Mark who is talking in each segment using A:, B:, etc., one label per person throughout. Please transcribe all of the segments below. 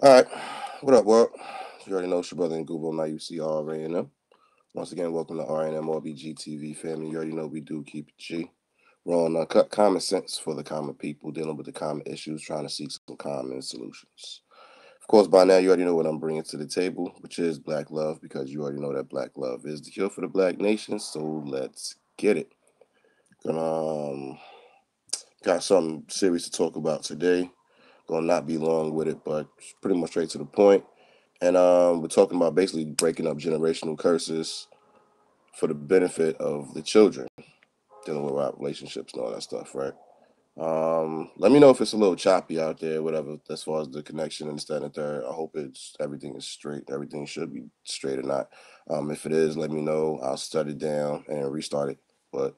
A: All right. What up, world? You already know it's your brother in Google. Now you see RNM. Once again, welcome to RNM RBG TV family. You already know we do keep it G. We're on common sense for the common people, dealing with the common issues, trying to seek some common solutions. Of course, by now you already know what I'm bringing to the table, which is black love, because you already know that black love is the cure for the black nation. So let's get it. Got something serious to talk about today. Gonna not be long with it, but pretty much straight to the point. And we're talking about basically breaking up generational curses for the benefit of the children, dealing with our relationships and all that stuff, right? Let me know if it's a little choppy out there, whatever, as far as the connection and this, that, and the third. I hope everything is straight. Everything should be straight or not. If it is, let me know. I'll shut it down and restart it. But,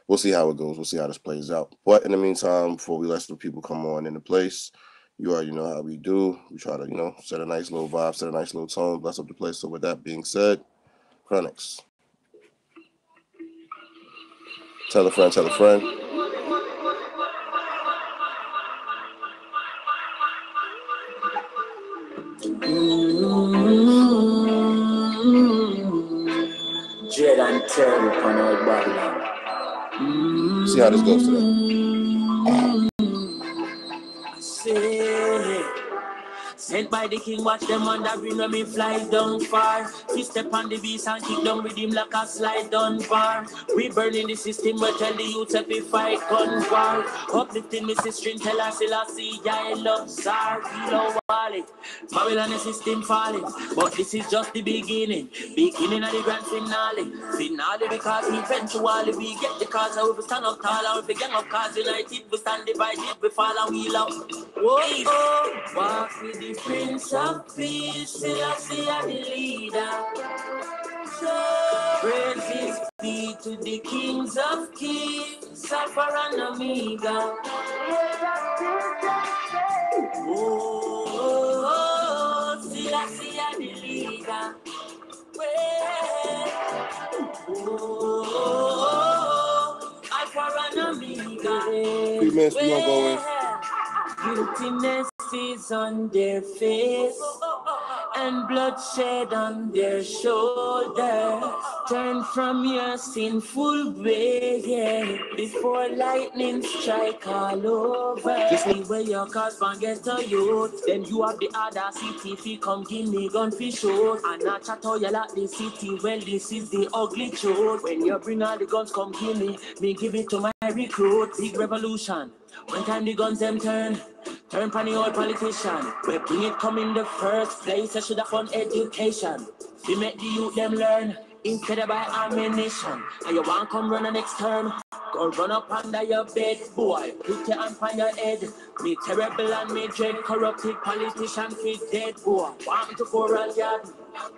A: we'll see how it goes. We'll see how this plays out. But in the meantime, before we let some people come on into place, you already know how we do. We try to, set a nice little vibe, set a nice little tone, bless up the place. So with that being said, Chronics. Tell a friend, tell a friend.
B: Dread and terror upon our Babylon.
A: See how this goes today.
B: Sent by the king, watch them wandering when me fly down far. We step on the beast and kick down with him like a slide down bar. We burning the system, we tell the youth if we fight gun war. Uplifting the system, tell us I see I love Tsar. We love Wally. Babylon the system falling, but this is just the beginning. Beginning of the grand finale. Finale because eventually we get the cause. And we stand up tall and we gang up cause united. We stand divided, we fall and we love. Whoa, walk with the Prince of Peace, Selassie and the leader. Praises be to the Kings of Kings, Alpha and Omega. Oh, Selassie and the leader. Oh, Alpha and Omega.
A: 3 minutes, we gonna go in.
B: Guiltiness is on their face and bloodshed on their shoulder. Turn from your sinful way, yeah, before lightning strike all over. Where your husband get a youth, then you have the other city. If you come give me gun for show, and I chat all you like the city. Well, this is the ugly truth. When you bring all the guns, come give me give it to my recruit. Big revolution. One time the guns them turn pan the old politician. We bring it come in the first place. I should have fun education. We make the youth them learn instead of by ammunition. And you want come run the next term, go run up under your bed, boy. Put your hand on your head. Me terrible and me dread, corrupted politician fit dead, boy. Want me to go around yard,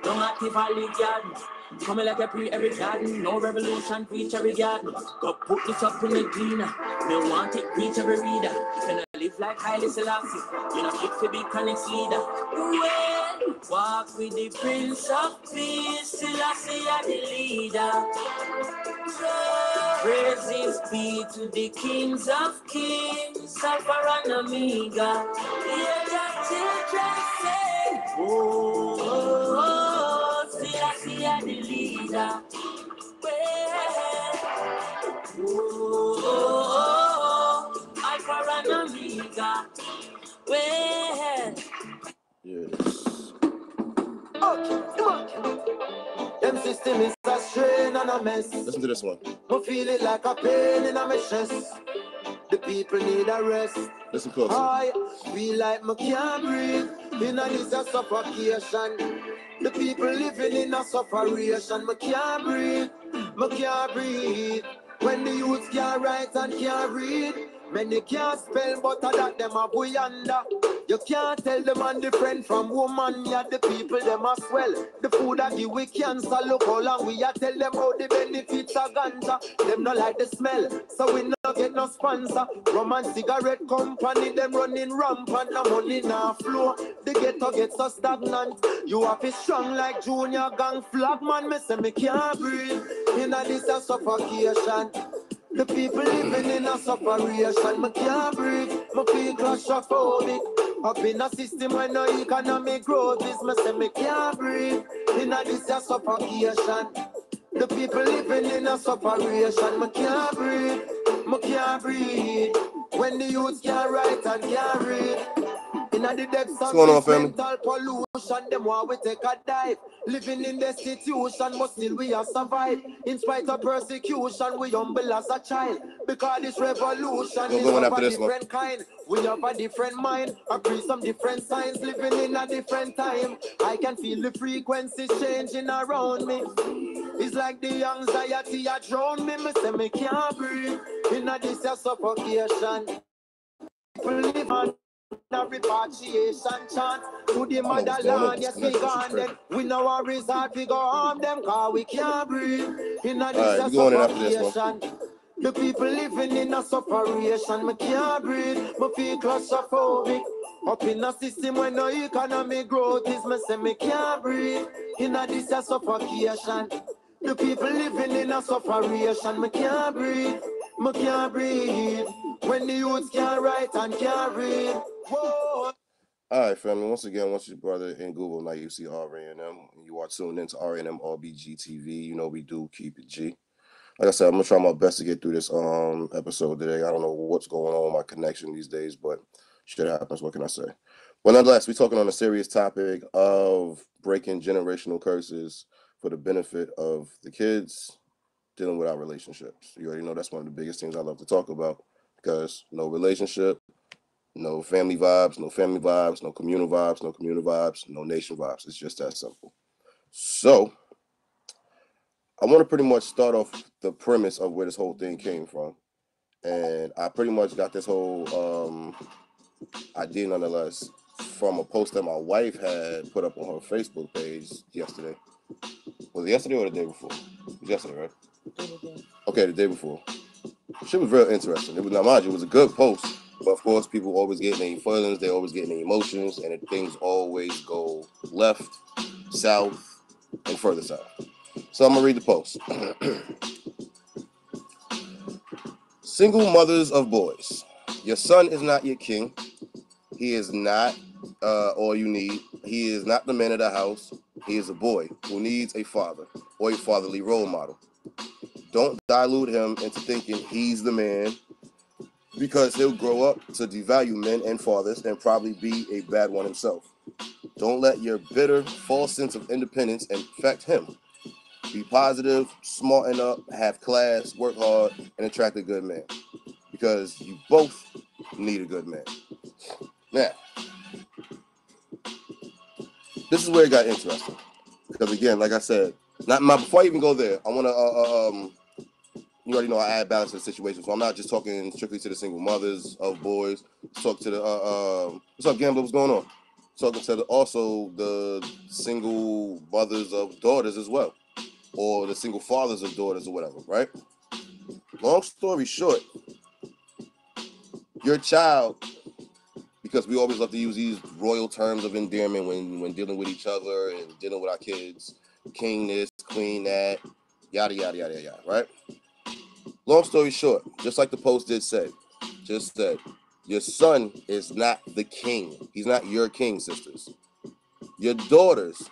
B: don't active all the garden. Coming like a pre every garden, no revolution, preach every garden. Go put this up in the cleaner. Me want it, preach every reader. Can I live like Haile Selassie? You know, fit to be Chronics leader. Well, walk with the Prince of Peace, Selassie and the leader. Praises be to the Kings of Kings, Alpha and Omega. Hear the children say, oh, Selassie and the leader. Oh, Alpha and Omega. Well.
A: Yes.
C: Okay. Them system is a strain and a mess.
A: Listen to this one.
C: I feel it like a pain in my chest. The people need a rest.
A: Listen closely.
C: I feel like I can't breathe. In a this a suffocation. The people living in a sufferation. I can't breathe. I can't breathe. When the youth can't write and can't read. Many can't spell, but that them a boy under. You can't tell the man different from woman. Yeah, the people them as well. The food that give we cancer. Look how long we a tell them how the benefits of ganja. Them not like the smell, so we no get no sponsor. Rum and cigarette company, them running rampant. No money now flow. The ghetto gets so stagnant. You have to strong like junior gang flag man. Me say me can't breathe. In a this a suffocation. The people living in a separation. I can't breathe, I feel claustrophobic. Up in a system when no economic growth is me say me can't breathe. In a this a suffocation. The people living in a separation. Me can't breathe. Me can't breathe. When the youth can't write and can't read. In the depths of this mental pollution, them want we take a dive. Living in destitution, but still we have survived. In spite of persecution, we humble as a child. Because this revolution is of a different kind. We have a different mind, agree some different signs. Living in a different time. I can feel the frequencies changing around me. It's like the anxiety a drown me. Me say me can't breathe. In a this a suffocation. People live on a repatriation chant to the motherland. Yes, we gone them. We know our result, we go harm them, cause we can't breathe. In a this a suffocation. The people living in a separation. Me can't breathe, me feel claustrophobic. Up in a system when no economic growth is, me say me can't breathe. In a this a suffocation. The people living in a separation. Me can't breathe, me can't breathe. When the youth can't write and can't read. Whoa.
A: All right, family. Once again, once your brother in Google, now you see RNM, and you are tuned into RNM RBG TV. You know we do keep it G. Like I said, I'm gonna try my best to get through this episode today. I don't know what's going on with my connection these days, but shit happens. What can I say? But nonetheless, we're talking on a serious topic of breaking generational curses for the benefit of the kids, dealing with our relationships. You already know that's one of the biggest things I love to talk about, because no relationship, no family vibes, no family vibes, no communal vibes, no communal vibes, no nation vibes. It's just that simple. So I want to pretty much start off the premise of where this whole thing came from. And I pretty much got this whole idea, nonetheless, from a post that my wife had put up on her Facebook page yesterday. Was it yesterday or the day before? It was yesterday, right? Okay, the day before. Shit was real interesting. It was, now mind you, it was a good post. But of course, people always get their feelings, they always get their emotions, and things always go left, south, and further south. So I'm going to read the post. Single mothers of boys. Your son is not your king. He is not all you need. He is not the man of the house. He is a boy who needs a father or a fatherly role model. Don't dilute him into thinking he's the man, because he'll grow up to devalue men and fathers and probably be a bad one himself. Don't let your bitter, false sense of independence infect him. Be positive, smarten up, have class, work hard, and attract a good man, because you both need a good man. Now, this is where it got interesting, because again, like I said, before I even go there, I want to you already know I add balance to the situation, so I'm not just talking strictly to the single mothers of boys. Let's talk to the what's up, Gambler? What's going on? Talking to also the single mothers of daughters as well, or the single fathers of daughters or whatever, right? Long story short, your child, because we always love to use these royal terms of endearment when dealing with each other and dealing with our kids, king this, queen that, yada yada yada yada, right? Long story short, just like the post did say, just said, your son is not the king. He's not your king, sisters. Your daughters,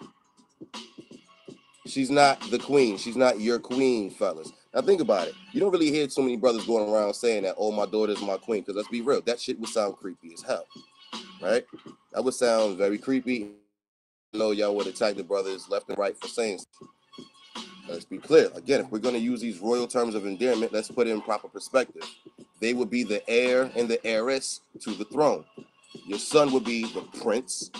A: she's not the queen. She's not your queen, fellas. Now think about it. You don't really hear so many brothers going around saying that, oh, my daughter's my queen, because let's be real, that shit would sound creepy as hell, right? That would sound very creepy. I know y'all would attack the brothers left and right for saying so. Let's be clear. Again, if we're going to use these royal terms of endearment, let's put it in proper perspective. They would be the heir and the heiress to the throne. Your son would be the prince.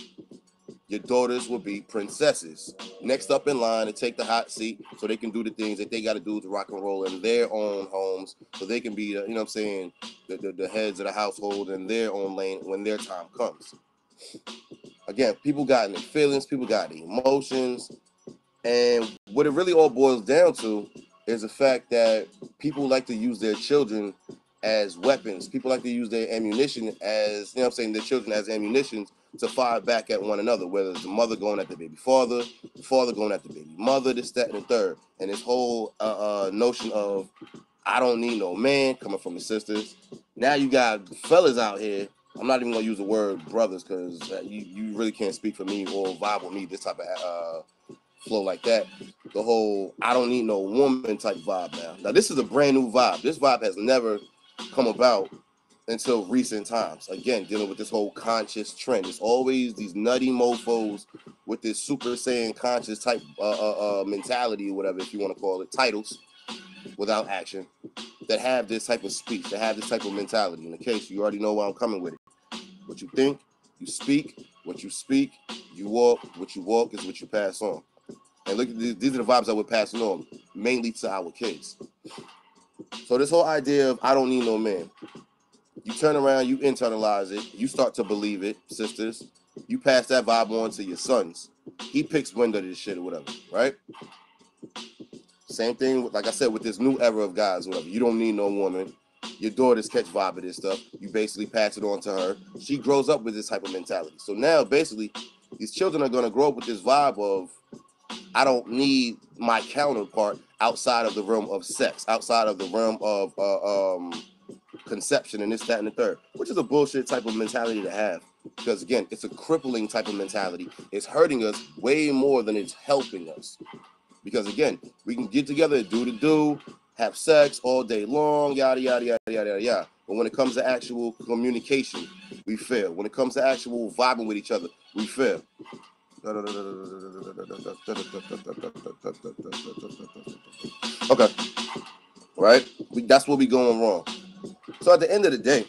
A: Your daughters will be princesses. Next up in line to take the hot seat so they can do the things that they got to do to rock and roll in their own homes, so they can be, the heads of the household in their own lane when their time comes. Again, people got their feelings, people got their emotions. And what it really all boils down to is the fact that people like to use their children as weapons. People like to use their ammunition as, their children as ammunition to fire back at one another, whether it's the mother going at the baby father, the father going at the baby mother, this, that, and the third. And this whole notion of, I don't need no man, coming from the sisters. Now you got fellas out here I'm not even gonna use the word brothers because you really can't speak for me or vibe with me this type of flow like that. The whole I don't need no woman type vibe now. Now this is a brand new vibe. This vibe has never come about until recent times. Again, dealing with this whole conscious trend. It's always these nutty mofos with this Super Saiyan conscious type mentality or whatever, if you want to call it, titles without action, that have this type of speech, that have this type of mentality. In the case, you already know where I'm coming with it. What you think, you speak. What you speak, you walk. What you walk is what you pass on. And look, these are the vibes that we're passing on, mainly to our kids. So this whole idea of I don't need no man, you turn around, you internalize it, you start to believe it, sisters. You pass that vibe on to your sons. He picks wind of this shit or whatever, right? Same thing, like I said, with this new era of guys, whatever. You don't need no woman. Your daughters catch vibe of this stuff. You basically pass it on to her. She grows up with this type of mentality. So now, basically, these children are going to grow up with this vibe of, I don't need my counterpart outside of the realm of sex, outside of the realm of conception and this, that, and the third, which is a bullshit type of mentality to have. Because, again, it's a crippling type of mentality. It's hurting us way more than it's helping us. Because again, we can get together, do, have sex all day long, yada, yada, yada, yada, yada, yada. But when it comes to actual communication, we fail. When it comes to actual vibing with each other, we fail. Okay, right? That's where we going wrong. So at the end of the day,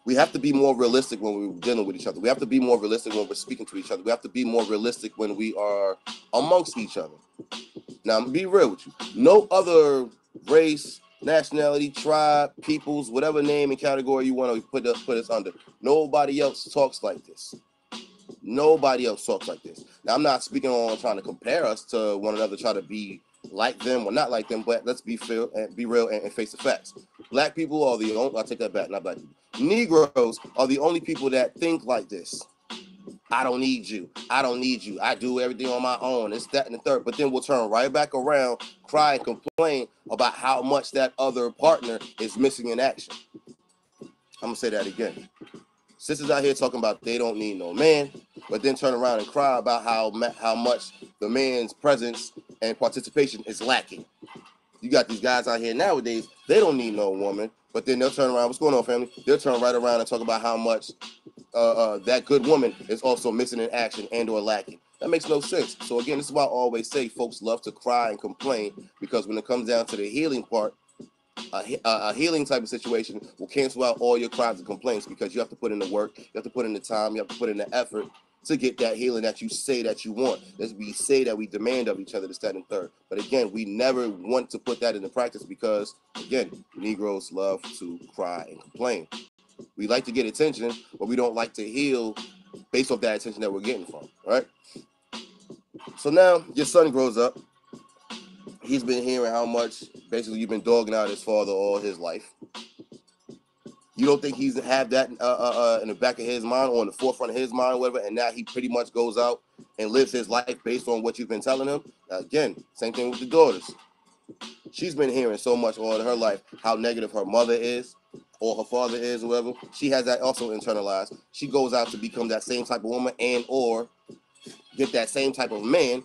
A: we have to be more realistic when we're dealing with each other. We have to be more realistic when we're speaking to each other. We have to be more realistic when we are amongst each other. Now, I'm going to be real with you. No other race, nationality, tribe, peoples, whatever name and category you want to put us under, nobody else talks like this. Nobody else talks like this. Now, I'm not speaking on trying to compare us to one another, try to be like them or not like them, but let's be fair and be real and face the facts. Black people are the only, I'll take that back, not black people. Negroes are the only people that think like this. I don't need you. I don't need you. I do everything on my own. It's that and the third. But then we'll turn right back around, cry and complain about how much that other partner is missing in action. I'm going to say that again. Sisters out here talking about they don't need no man, but then turn around and cry about how much the man's presence and participation is lacking. You got these guys out here nowadays, they don't need no woman, but then they'll turn around, what's going on, family? They'll turn right around and talk about how much that good woman is also missing in action and or lacking. That makes no sense. So again, this is why I always say folks love to cry and complain, because when it comes down to the healing part, a healing type of situation will cancel out all your cries and complaints, because you have to put in the work, you have to put in the time, you have to put in the effort to get that healing that you say that you want. As we say that we demand of each other, this, that, and third. But again, we never want to put that into practice because, again, Negroes love to cry and complain. We like to get attention, but we don't like to heal based off that attention that we're getting from, right? So now your son grows up. He's been hearing how much basically you've been dogging out his father all his life. You don't think he's have that in the back of his mind or in the forefront of his mind or whatever, and now he pretty much goes out and lives his life based on what you've been telling him? Again, same thing with the daughters. She's been hearing so much all her life how negative her mother is or her father is or whatever. She has that also internalized. She goes out to become that same type of woman and or get that same type of man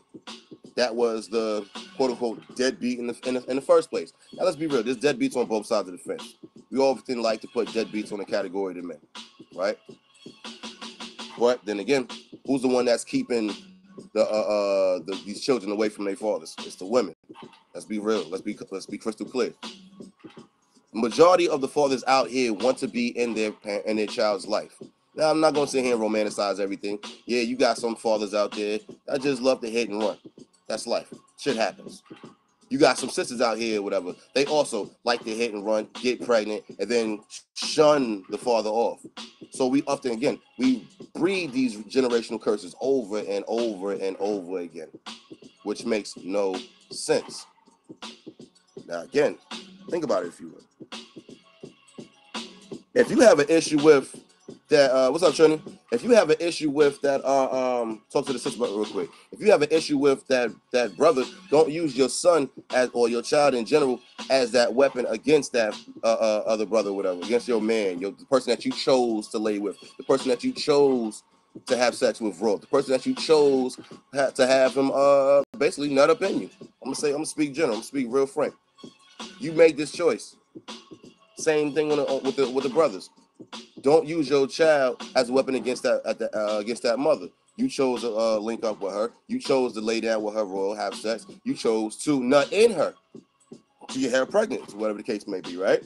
A: that was the quote-unquote deadbeat in the first place. Now, let's be real. There's deadbeats on both sides of the fence. We often like to put deadbeats on the category of men, right? But then again, who's the one that's keeping these children away from their fathers? It's the women. Let's be real. Let's be crystal clear. Majority of the fathers out here want to be in their child's life. Now, I'm not going to sit here and romanticize everything. Yeah, you got some fathers out there that just love to hit and run. That's life. Shit happens. You got some sisters out here, whatever. They also like to hit and run, get pregnant, and then shun the father off. So we often, again, we breed these generational curses over and over and over again, which makes no sense. Now, again, think about it if you would. If you have an issue with that, what's up, Trini? if you have an issue with that, talk to the sister real quick. If you have an issue with that brother, don't use your son as or your child in general as that weapon against that other brother, whatever, against your man, the person that you chose to lay with, the person that you chose to have sex with, raw, the person that you chose to have him basically nut up in you. I'm gonna speak general. I'm gonna speak real frank. You made this choice. Same thing with the brothers. Don't use your child as a weapon against that mother. You chose to link up with her. You chose to lay down with her, royal, have sex. You chose to nut in her to get her pregnant, whatever the case may be, right?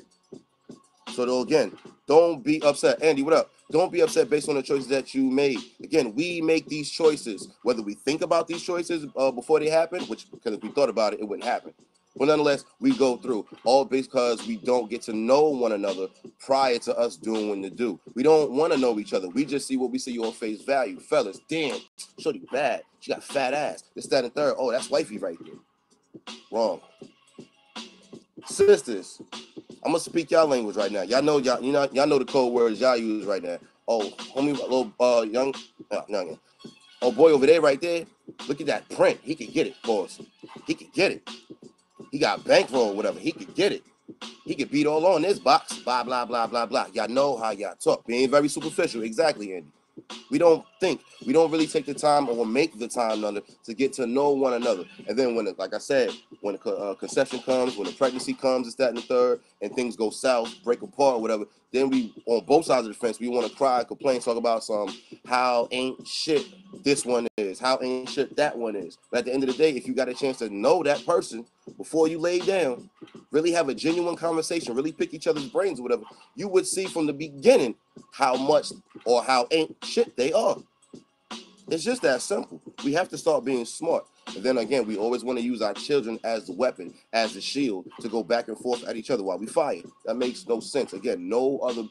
A: So though, again, don't be upset. Andy, what up? Don't be upset based on the choices that you made. Again, we make these choices, whether we think about these choices before they happen, which because if we thought about it, it wouldn't happen. But nonetheless, we go through, all because we don't get to know one another prior to us doing what to do. We don't want to know each other. We just see what we see on face value. Fellas, damn, shorty bad. She got fat ass. This, that, and third. Oh, that's wifey right there. Wrong. Sisters, I'm gonna speak y'all language right now. Y'all know the code words y'all use right now. Oh, homie, little young. Oh boy over there right there. Look at that print. He could get it, boss. He could get it. He got bankroll or whatever. He could get it. He could beat all on this box. Blah, blah, blah, blah, blah. Y'all know how y'all talk. Being very superficial. Exactly, Andy. We don't think. We don't really take the time or make the time to get to know one another. And then when, like I said, when the conception comes, when the pregnancy comes, it's that and the third, and things go south, break apart, or whatever, then we, on both sides of the fence, we want to cry, complain, talk about how ain't shit this one is, how ain't shit that one is. But at the end of the day, if you got a chance to know that person before you lay down, really have a genuine conversation, really pick each other's brains or whatever, you would see from the beginning how much or how ain't shit they are. It's just that simple. We have to start being smart. And then again, we always want to use our children as the weapon, as the shield to go back and forth at each other while we fight. That makes no sense. Again, no other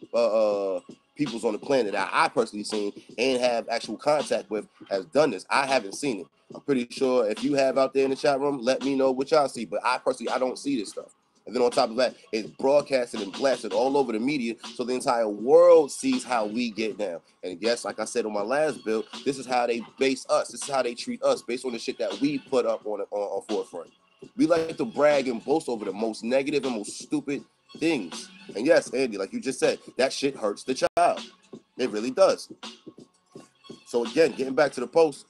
A: peoples on the planet that I personally seen and have actual contact with has done this. I haven't seen it. I'm pretty sure if you have out there in the chat room, let me know what y'all see. But I personally, I don't see this stuff. And then on top of that, it's broadcasted and blasted all over the media, so the entire world sees how we get down. And yes, like I said on my last bill, this is how they base us. This is how they treat us based on the shit that we put up on forefront. We like to brag and boast over the most negative and most stupid things. And yes, Andy, like you just said, that shit hurts the child. It really does. So again, getting back to the post,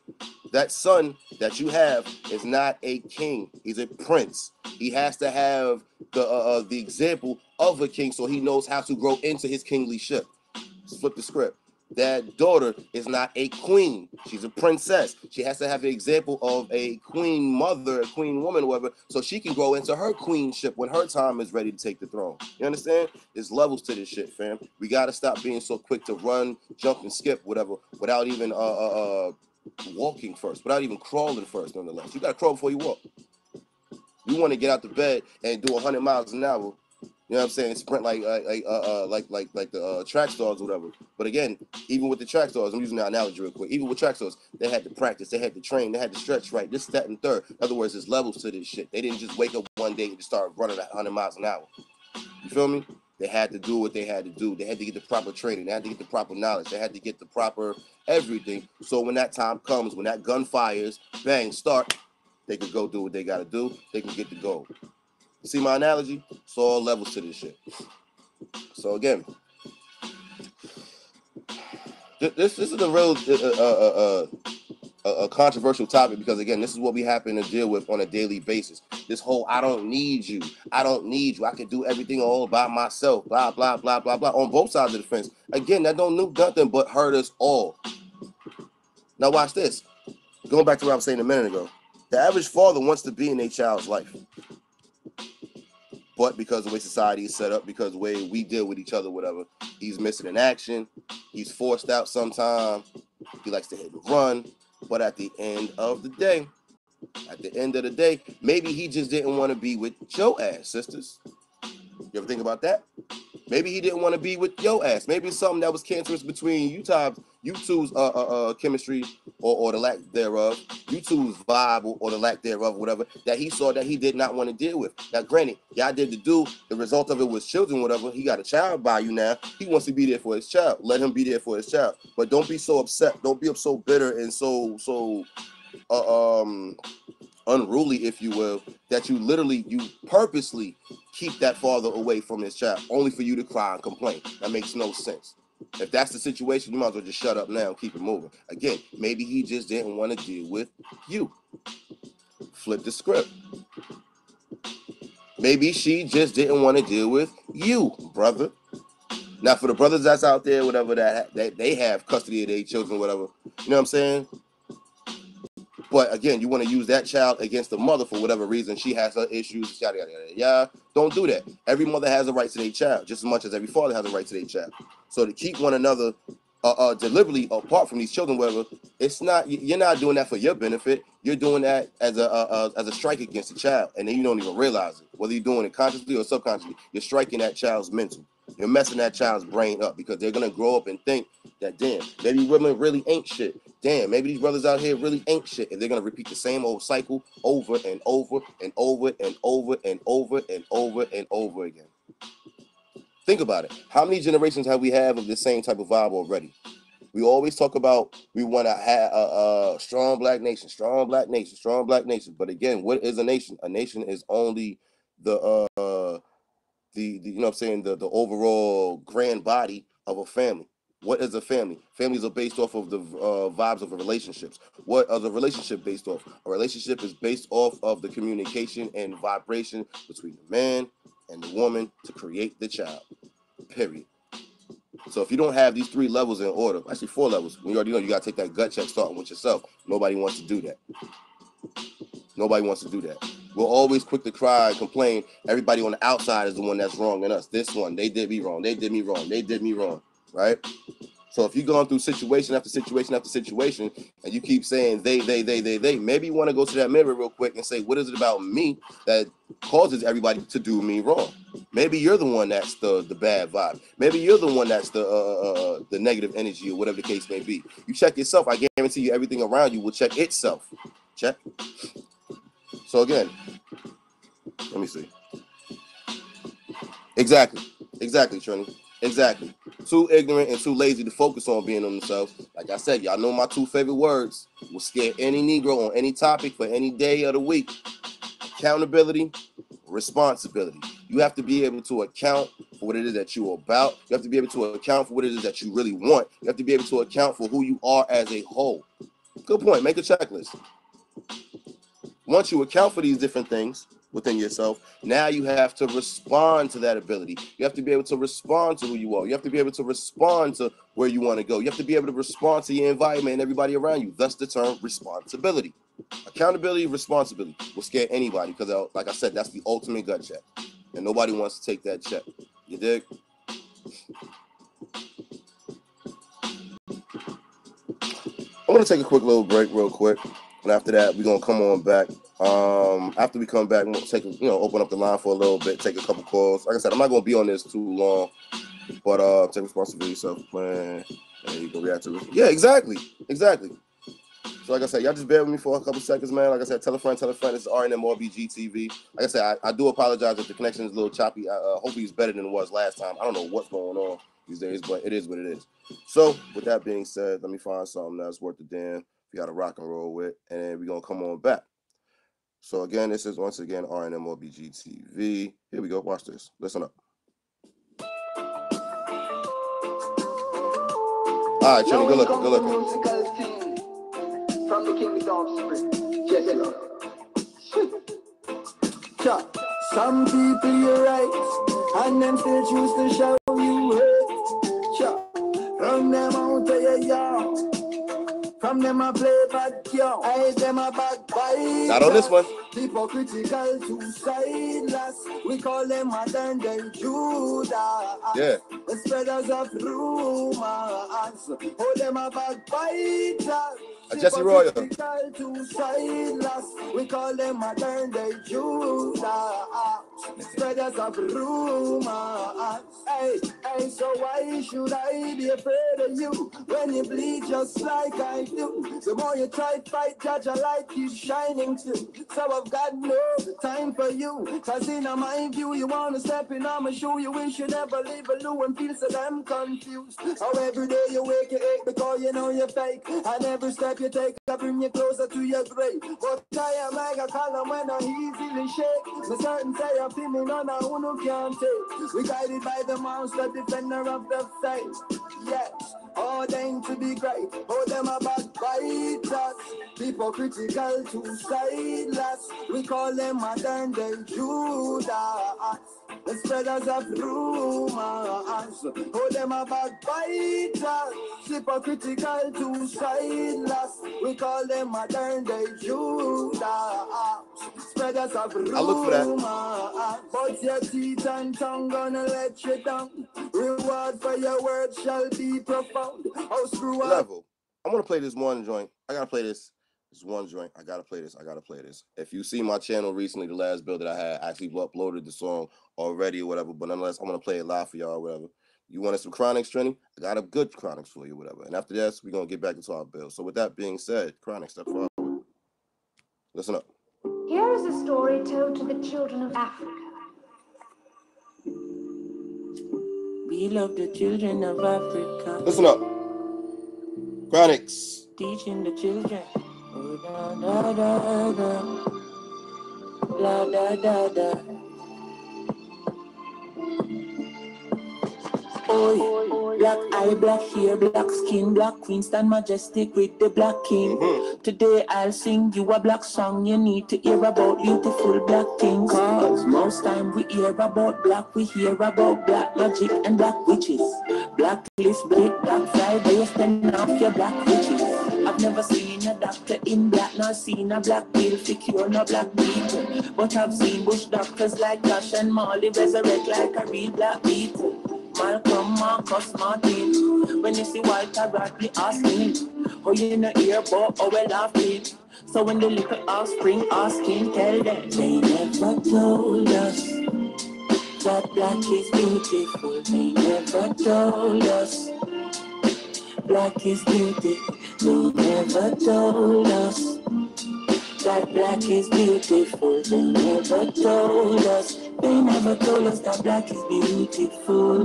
A: that son that you have is not a king. He's a prince. He has to have the example of a king so he knows how to grow into his kinglyship. Let's flip the script. That daughter is not a queen. She's a princess. She has to have the example of a queen mother, a queen woman, whatever, so she can grow into her queenship when her time is ready to take the throne. You understand? There's levels to this shit, fam. We got to stop being so quick to run, jump, and skip, whatever, without even walking first, without even crawling first, nonetheless. You got to crawl before you walk. You want to get out the bed and do 100 miles an hour. You know what I'm saying? Sprint like the track stars or whatever. But again, even with the track stars, I'm using that analogy real quick. Even with track stars, they had to practice, they had to train, they had to stretch right. This, that, and third. In other words, there's levels to this shit. They didn't just wake up one day and just start running at 100 miles an hour. You feel me? They had to do what they had to do. They had to get the proper training. They had to get the proper knowledge. They had to get the proper everything. So when that time comes, when that gun fires, bang, start, they can go do what they got to do. They can get the goal. See my analogy? It's all levels to this shit. So again, this is a real a controversial topic because again, this is what we happen to deal with on a daily basis. This whole I don't need you. I don't need you. I can do everything all by myself. Blah, blah, blah, blah, blah. On both sides of the fence. Again, that don't do nothing but hurt us all. Now watch this. Going back to what I was saying a minute ago. The average father wants to be in a child's life. But because of the way society is set up, because of the way we deal with each other, whatever, he's missing in action. He's forced out sometimes. He likes to hit and run. But at the end of the day, maybe he just didn't want to be with your ass, sisters. You ever think about that? Maybe he didn't want to be with your ass. Maybe it's something that was cancerous between you two's chemistry or the lack thereof, you two's vibe or the lack thereof, whatever, that he saw that he did not want to deal with. Now, granted, y'all did the do, the result of it was children, whatever. He got a child by you now. He wants to be there for his child. Let him be there for his child. But don't be so upset. Don't be so bitter and so unruly, if you will, that you purposely keep that father away from his child, only for you to cry and complain. That makes no sense. If that's the situation, you might as well just shut up now and keep it moving. Again, maybe he just didn't want to deal with you. Flip the script. Maybe she just didn't want to deal with you, brother. Now, for the brothers that's out there, whatever, that they have custody of their children, whatever, you know what I'm saying? But again, you want to use that child against the mother for whatever reason. She has her issues, yada, yada, yada, yada. Don't do that. Every mother has a right to their child, just as much as every father has a right to their child. So to keep one another deliberately apart from these children, whatever, it's not. You're not doing that for your benefit. You're doing that as a strike against the child, and then you don't even realize it. Whether you're doing it consciously or subconsciously, you're striking that child's mental. You're messing that child's brain up because they're gonna grow up and think that, damn, maybe women really ain't shit. Damn, maybe these brothers out here really ain't shit. And they're gonna repeat the same old cycle over and over and over and over and over and over and over again. Think about it. How many generations have we had of the same type of vibe already? We always talk about we want to have a strong black nation, strong black nation, strong black nation. But again, what is a nation? A nation is only the you know what I'm saying, the overall grand body of a family. What is a family? Families are based off of the vibes of the relationships. What are the relationship based off? A relationship is based off of the communication and vibration between the man and the woman to create the child. Period. So if you don't have these 3 levels in order, actually 4 levels, you already know you got to take that gut check starting with yourself. Nobody wants to do that. Nobody wants to do that. We're always quick to cry and complain. Everybody on the outside is the one that's wrong than us. This one, they did me wrong. They did me wrong. They did me wrong. Right? So if you're going through situation after situation after situation, and you keep saying they, maybe you want to go to that mirror real quick and say, what is it about me that causes everybody to do me wrong? Maybe you're the one that's the bad vibe. Maybe you're the one that's the negative energy or whatever the case may be. You check yourself. I guarantee you everything around you will check itself. Check. So again, let me see. Exactly, Trini. Exactly. Too ignorant and too lazy to focus on being on themselves. Like I said, y'all know my 2 favorite words will scare any Negro on any topic for any day of the week. Accountability, responsibility. You have to be able to account for what it is that you're about. You have to be able to account for what it is that you really want. You have to be able to account for who you are as a whole. Good point. Make a checklist. Once you account for these different things within yourself, now you have to respond to that ability. You have to be able to respond to who you are. You have to be able to respond to where you want to go. You have to be able to respond to your environment and everybody around you. Thus the term responsibility. Accountability, responsibility will scare anybody because, like I said, that's the ultimate gut check. And nobody wants to take that check. You dig? I'm going to take a quick little break real quick. And after that, we're going to come on back. After we come back, we'll take, open up the line for a little bit, take a couple calls. Like I said, I'm not going to be on this too long, but take responsibility, self-plan, and you can react to it. Yeah, exactly. So like I said, y'all just bear with me for a couple seconds, man. Like I said, tell a friend. This is RNMRBG TV. Like I said, I do apologize if the connection is a little choppy. Hopefully it's better than it was last time. I don't know what's going on these days, but it is what it is. So with that being said, let me find something that's worth the damn. You got to rock and roll with, and then we're going to come on back. So again, this is once again RNMOBG TV. Here we go. Watch this. Listen up. All right, Trini, good looking. From the King of
C: Yes, some people you're right, and them still choose to show you hate. Run them out of your yard. From them I play bad yo, I them a backbite.
A: Not on this one.
C: Hypocritical to sideless. We call them modern day Judah.
A: Yeah.
C: The spreaders of rumors. Oh, them a backbite.
A: Jesse Royal.
C: We call them modern day Judah, spreaders of rumors. Hey, so why should I be afraid of you when you bleed just like I do? The more you try to fight, judge a light keeps shining too. So I've got no time for you, cause in my view you wanna step in on my shoe. You wish you never leave a loo and feel so damn confused. How every day you wake you ache because you know you're fake, and every step you take I bring you closer to your grave. But I am like a column when I easily shake. The certain say I'm feeling on a who can't take. We guided by the monster, defender of the faith. Yes, ordained to be great. Oh, them about fighters, hypocritical to sideless. We call them modern day Judas, the spreaders of rumors. Oh, them about fighters, hypocritical to sideless. We call them modern day Judas, spreaders of rumors.
A: I look for that.
C: But your teeth and tongue gonna let you down. Reward for your words shall be profound. Oh, screw up.
A: Level. I'm gonna play this one joint. I gotta play this. This one joint. I gotta play this. If you see my channel recently, the last build that I had, I actually uploaded the song already or whatever. But nonetheless, I'm gonna play it live for y'all or whatever. You wanted some Chronics, Trini? I got a good Chronics for you, whatever. And after this, we're gonna get back into our build. So with that being said, Chronics, step forward. Listen up.
D: Here is a story told to the children of Africa.
B: We love the children of Africa.
A: Listen up. Chronics.
B: Teaching the children. Oh, da, da, da, da. La, da, da, da. Oh, black eye, black hair, black skin, black queen, stand majestic with the black king. Today I'll sing you a black song. You need to hear about beautiful black things. Cause most time we hear about black, we hear about black magic and black witches. Black list, black Friday, spend off your black witches. I've never seen a doctor in black, nor seen a black pill to cure no black people. But I've seen bush doctors like Cash and Molly resurrect like a real black people. Malcolm, Marcus, Martin. When you see Walter Bradley, ask him. Oh, you know hear about how well laughing. So when the little offspring asking, tell them they never told us that black is beautiful. They never told us black is beautiful. They never told us that black is beautiful. They never told us. They never told us that black is beautiful.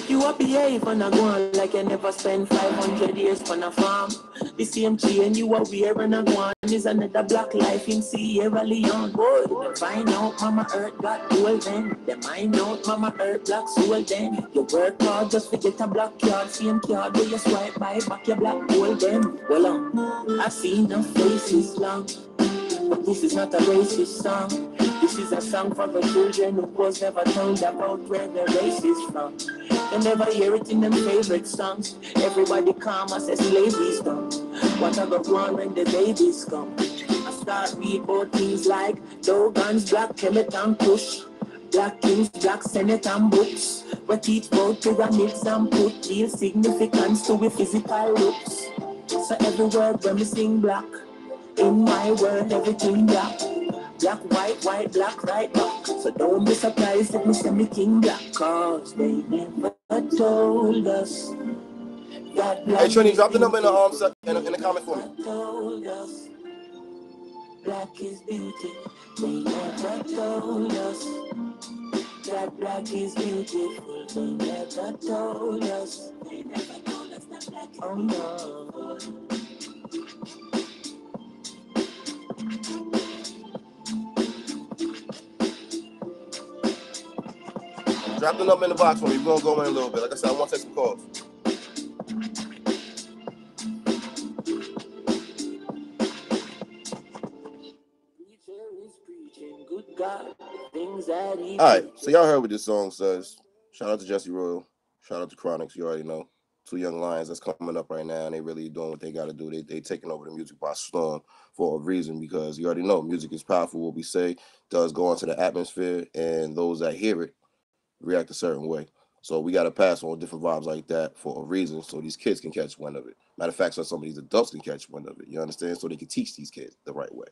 B: You a behave and a go on like you never spent 500 years on a farm. The same chain you are wearing and a go on is another black life in Sierra Leone. Boy, they find out Mama Earth got gold then. They find out Mama Earth black soul then. You work hard just to get a black card. Same card where you swipe by back your black gold then. Well, I see no faces long, but this is not a racist song. This is a song for the children who was never told about where their race is from. They never hear it in them favorite songs. Everybody calm as a slavery's done. What I go on when the babies come? I start read about things like Dogan's Black Kemet and Kush, Black Kings, Black Senate and books. We teach about pyramids and put real significance to we physical looks. So every word when we sing black, in my world everything black. Black, white, black, right back. So don't be surprised if me say me king black. Cause they never told us that black.
A: Hey Trini, drop the number in the in the comment for me.
B: Told us black is beauty. They never told us that black is beautiful. They never told us. They never told us that black is beautiful. Oh no.
A: Drop the number in the box for me. We're gonna go in a little bit. Like I said, I want to take some calls. Alright, so y'all heard what this song says. Shout out to Jesse Royal. Shout out to Chronics. You already know. Two young lions that's coming up right now, and they really doing what they got to do. They taking over the music by storm for a reason, because you already know music is powerful. What we say does go into the atmosphere, and those that hear it react a certain way. So we got to pass on different vibes like that for a reason, so these kids can catch wind of it. Matter of fact, so some of these adults can catch wind of it. You understand? So they can teach these kids the right way.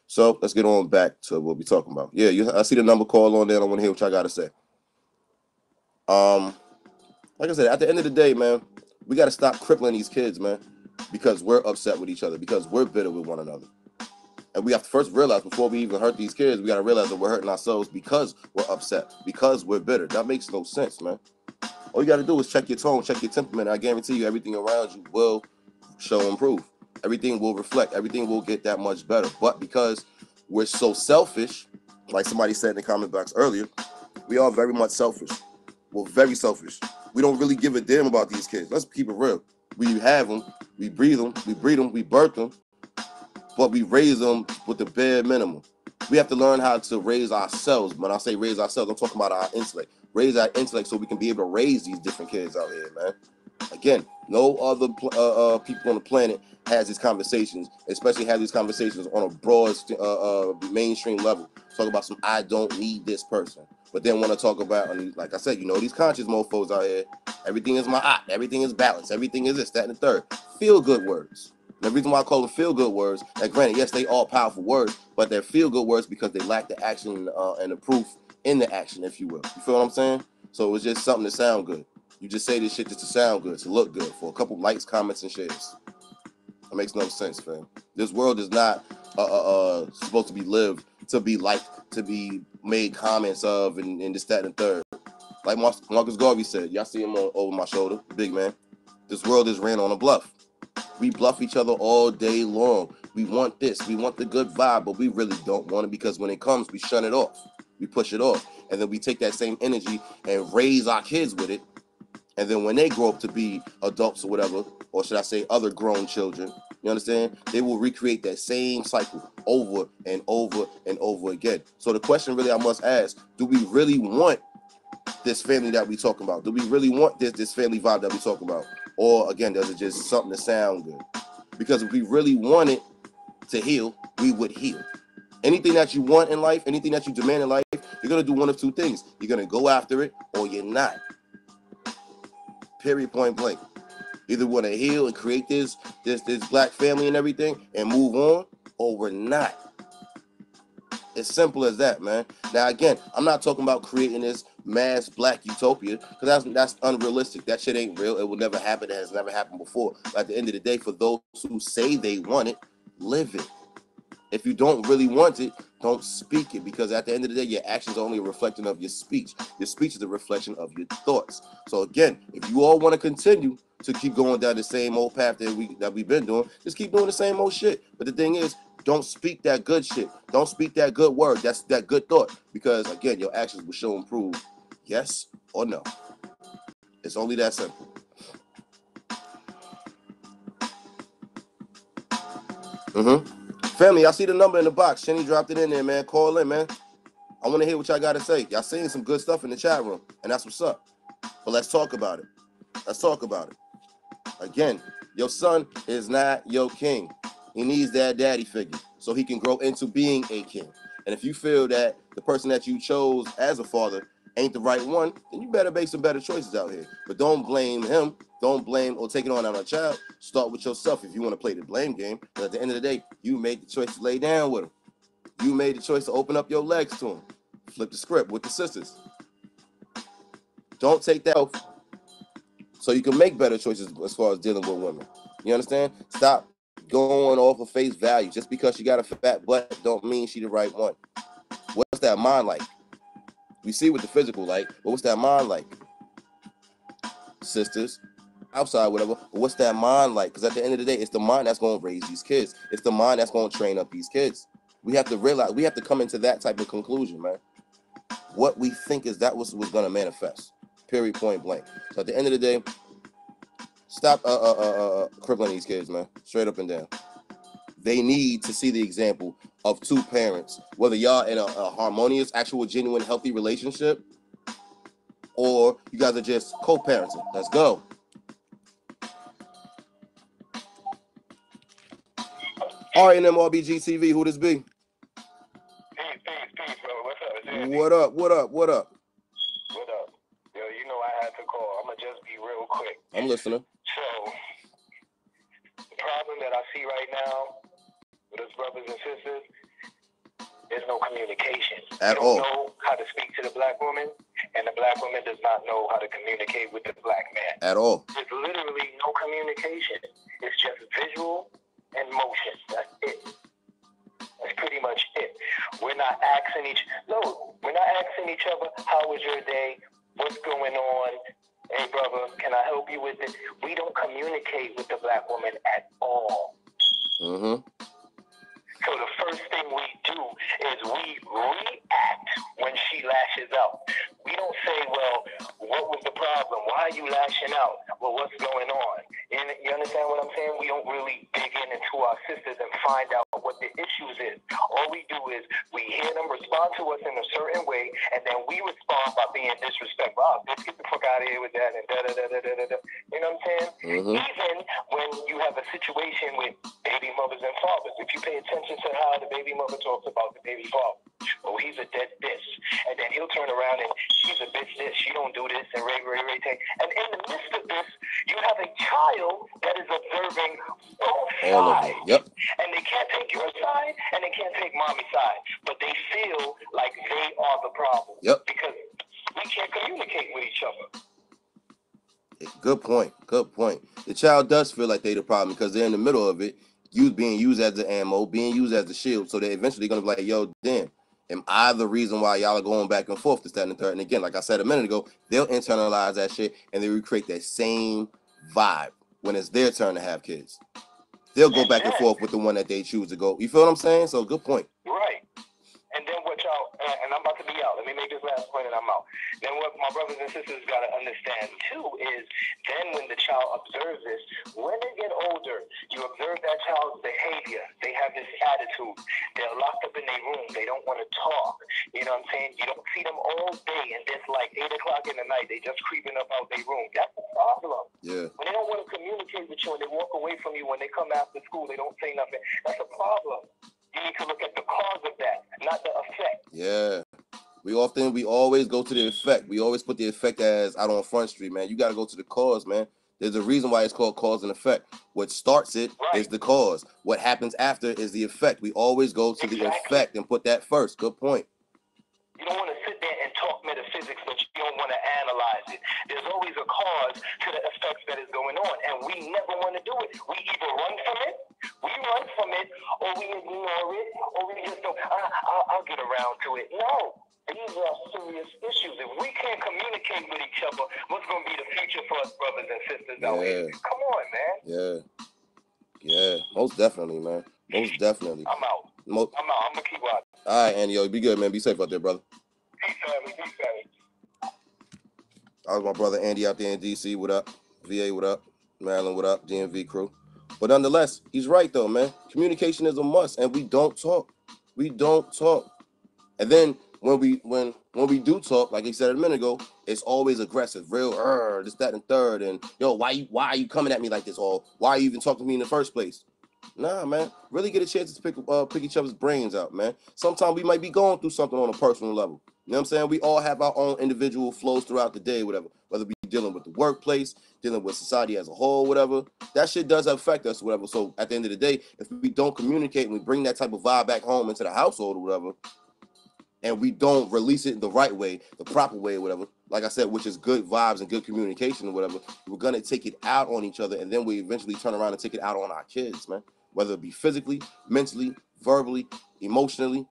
A: So let's get on back to what we're talking about. Yeah, I see the number call on there. I want to hear what y'all got to say. Like I said, at the end of the day, man, we got to stop crippling these kids, man, because we're upset with each other, because we're bitter with one another. And we have to first realize, before we even hurt these kids, we got to realize that we're hurting ourselves because we're upset, because we're bitter. That makes no sense, man. All you got to do is check your tone, check your temperament. I guarantee you everything around you will show improve. Everything will reflect. Everything will get that much better. But because we're so selfish, like somebody said in the comment box earlier, we are very much selfish. We're very selfish. We don't really give a damn about these kids. Let's keep it real. We have them, we breathe them, we breed them, we birth them, but we raise them with the bare minimum. We have to learn how to raise ourselves. When I say raise ourselves, I'm talking about our intellect. Raise our intellect so we can be able to raise these different kids out here, man. Again, no other people on the planet has these conversations, especially have these conversations on a broad mainstream level. Talk about some, I don't need this person. But then want to talk about, and like I said, these conscious mofos out here, everything is my art, everything is balance, everything is this, that, and the third. Feel good words. And the reason why I call them feel good words, that granted, yes, they are powerful words, but they're feel good words because they lack the action and the proof in the action, if you will. You feel what I'm saying? So it's just something to sound good. You just say this shit just to sound good, to look good, for a couple likes, comments, and shares. It makes no sense, fam. This world is not supposed to be lived, to be liked, to be made comments of, and this, that, and third. Like Marcus Garvey said, y'all see him over my shoulder, big man. This world is ran on a bluff. We bluff each other all day long. We want this, we want the good vibe, but we really don't want it, because when it comes, we shun it off. We push it off. And then we take that same energy and raise our kids with it. And then when they grow up to be adults or whatever, or should I say other grown children, you understand? They will recreate that same cycle over and over and over again. So the question really I must ask, do we really want this family that we talking about? Do we really want this family vibe that we talking about? Or again, does it just something to sound good? Because if we really want it to heal, we would heal. Anything that you want in life, anything that you demand in life, you're going to do one of two things. You're going to go after it, or you're not. Period, point blank. Either want to heal and create this black family and everything and move on, or we're not. It's simple as that, man. Now, again, I'm not talking about creating this mass black utopia, because that's unrealistic. That shit ain't real. It will never happen. It has never happened before. But at the end of the day, for those who say they want it, live it. If you don't really want it, don't speak it, because at the end of the day, your actions are only a reflection of your speech. Your speech is a reflection of your thoughts. So again, if you all want to continue to keep going down the same old path that we've been doing, just keep doing the same old shit. But the thing is, don't speak that good shit. Don't speak that good word. That's that good thought, because again, your actions will show and prove yes or no. It's only that simple. Family, y'all see the number in the box. Shenny dropped it in there, man. Call in, man. I want to hear what y'all got to say. Y'all seeing some good stuff in the chat room, and that's what's up. But let's talk about it. Let's talk about it. Again, your son is not your king. He needs that daddy figure so he can grow into being a king. And if you feel that the person that you chose as a father ain't the right one, then you better make some better choices out here. But don't blame him. Don't blame or take it on a child. Start with yourself if you want to play the blame game. But at the end of the day, you made the choice to lay down with him. You made the choice to open up your legs to him. Flip the script with the sisters. Don't take that off so you can make better choices as far as dealing with women. You understand? Stop going off of face value. Just because she got a fat butt don't mean she the right one. What's that mind like? We see what the physical like, but what's that mind like? Sisters, outside, whatever, but what's that mind like? Because at the end of the day, it's the mind that's going to raise these kids. It's the mind that's going to train up these kids. We have to realize, we have to come into that type of conclusion, man. What we think is that was going to manifest. Period, point blank. So at the end of the day, stop crippling these kids, man. Straight up and down. They need to see the example of two parents, whether y'all in a harmonious, actual, genuine, healthy relationship, or you guys are just co-parenting. Let's go. RNMRBG TV, who this be?
E: Peace, bro. What's up?
A: What up?
E: What up? Yo, you know I had to quick.
A: I'm listening.
E: So, the problem that I see right now with us brothers and sisters, there's no communication.
A: At
E: you don't
A: all.
E: know how to speak to the black woman, and the black woman does not know how to communicate with the black man.
A: At all.
E: There's literally no communication. It's just visual and motion. That's it. That's pretty much it. We're not asking each other, how was your day? What's going on? Hey, brother, can I help you with it? We don't communicate with the black woman at all.
A: Mm-hmm.
E: So the first thing we do is we react when she lashes out. We don't say, well, what was the problem? Why are you lashing out? Well, what's going on? You understand what I'm saying? We don't really dig into our sisters and find out what the issues is. All we do is we hear them respond to us in a certain way, and then we respond by being disrespectful. Oh, let's get the fuck out of here with that, and da-da-da-da-da-da. You know what I'm saying?
A: Mm-hmm.
E: Even when you have a situation with baby mothers and fathers, if you pay attention to how the baby mother talks about the baby father, oh, he's a dead this, and then he'll turn around and she's a bitch this, she don't do this, and and in the midst of this, you have a child that is observing both
A: All of
E: sides.
A: it. Yep.
E: And they can't take your side, and they can't take mommy's side, but they feel like they are the problem.
A: Yep.
E: Because we can't communicate with each other.
A: Good point. Good point. The child does feel like they're the problem because they're in the middle of it, being used as the ammo, being used as the shield. So they're eventually going to be like, yo, damn, am I the reason why y'all are going back and forth, this, that, and the third? And again, like I said a minute ago, they'll internalize that shit and they recreate that same vibe when it's their turn to have kids. They'll go back and forth with the one that they choose to go. You feel what I'm saying? So good point.
E: Right. And then what y'all, and I'm about to be out. Let me make this last point and I'm out. Then what my brothers and sisters got to understand too is then when the child observes this, when they get older, you observe that child's behavior. They have this attitude. They're locked up in their room. They don't want to talk. You know what I'm saying? You don't see them all day and it's like 8 o'clock in the night. They just creeping up out their room. That's the problem.
A: Yeah.
E: When they don't want to communicate with you and they walk away from you when they come after school, they don't say nothing. That's a problem. You need to look at the cause of that, not the effect.
A: Yeah. We always go to the effect. We always put the effect as out on Front Street, man. You got to go to the cause, man. There's a reason why it's called cause and effect. What starts it is the cause. What happens after is the effect. We always go to the effect and put that first. Good point.
E: You don't want to sit there and talk metaphysics, but you don't want to analyze it. There's always a cause to the effects that is going on, and we never want to do it. We either run from it, or we ignore it, or we just go, I'll get around to it. No. These are serious issues. If we can't communicate with each other, what's going to be the future for us brothers and sisters out here? Come on, man.
A: Yeah. Yeah. Most definitely, man. Most definitely.
E: I'm out. I'm going to keep watching.
A: All right, Andy. Yo, be good, man. Be safe out there, brother.
E: Peace, family. Peace, family.
A: I was my brother Andy out there in D.C. What up? VA, what up? Maryland, what up? DMV crew. But nonetheless, he's right, though, man. Communication is a must, and we don't talk. We don't talk. And then when we do talk, like he said a minute ago, it's always aggressive, real this, that, and third. And yo, why are you coming at me like this? Or why are you even talking to me in the first place? Nah, man. Really get a chance to pick each other's brains out, man. Sometimes we might be going through something on a personal level. You know what I'm saying? We all have our own individual flows throughout the day, whatever. Whether we dealing with the workplace, dealing with society as a whole, whatever. That shit does affect us, whatever. So at the end of the day, if we don't communicate and we bring that type of vibe back home into the household or whatever, and we don't release it the right way, the proper way, or whatever, like I said, which is good vibes and good communication or whatever, we're going to take it out on each other, and then we eventually turn around and take it out on our kids, man. Whether it be physically, mentally, verbally, emotionally.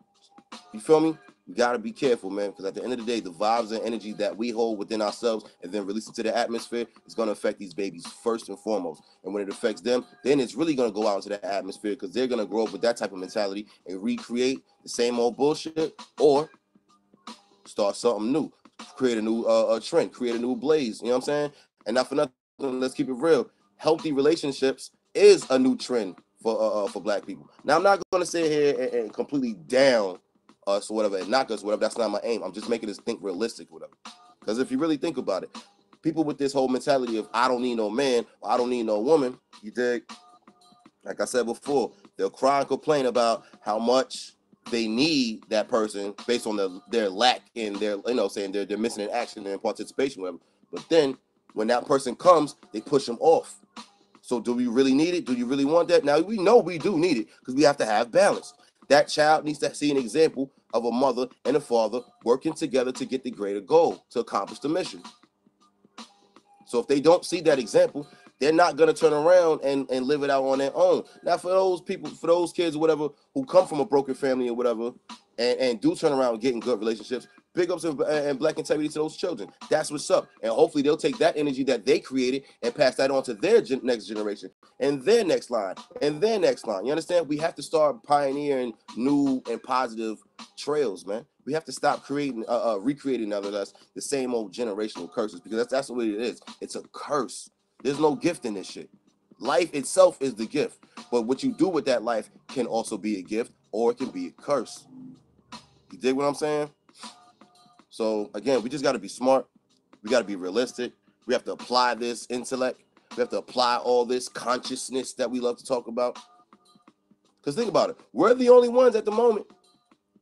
A: You feel me? You got to be careful, man, because at the end of the day, the vibes and energy that we hold within ourselves and then release it to the atmosphere is going to affect these babies first and foremost. And when it affects them, then it's really going to go out into the atmosphere because they're going to grow up with that type of mentality and recreate the same old bullshit or start something new, create a new trend, create a new blaze. You know what I'm saying? And not for nothing, let's keep it real. Healthy relationships is a new trend for Black people. Now, I'm not going to sit here and completely down us or whatever and knock us, whatever. That's not my aim. I'm just making us think realistic, whatever. Because if you really think about it, people with this whole mentality of I don't need no man or I don't need no woman, you dig? Like I said before, they'll cry and complain about how much they need that person based on their lack in their, saying they're missing in action and participation, whatever. But then When that person comes, they push them off. So do we really need it? Do you really want that? Now, we know we do need it because we have to have balance. That child needs to see an example of a mother and a father working together to get the greater goal, to accomplish the mission. So if they don't see that example, they're not going to turn around and live it out on their own. Now, for those people, for those kids or whatever who come from a broken family or whatever, and do turn around and get in good relationships, big ups and black integrity to those children. That's what's up. And hopefully they'll take that energy that they created and pass that on to their next generation and their next line and their next line. You understand? We have to start pioneering new and positive trails, man. We have to stop creating, recreating, nevertheless, the same old generational curses, because that's what it is. It's a curse. There's no gift in this shit. Life itself is the gift, but what you do with that life can also be a gift, or it can be a curse. You dig what I'm saying? So again, we just got to be smart. We got to be realistic. We have to apply this intellect. We have to apply all this consciousness that we love to talk about. Because think about it. We're the only ones at the moment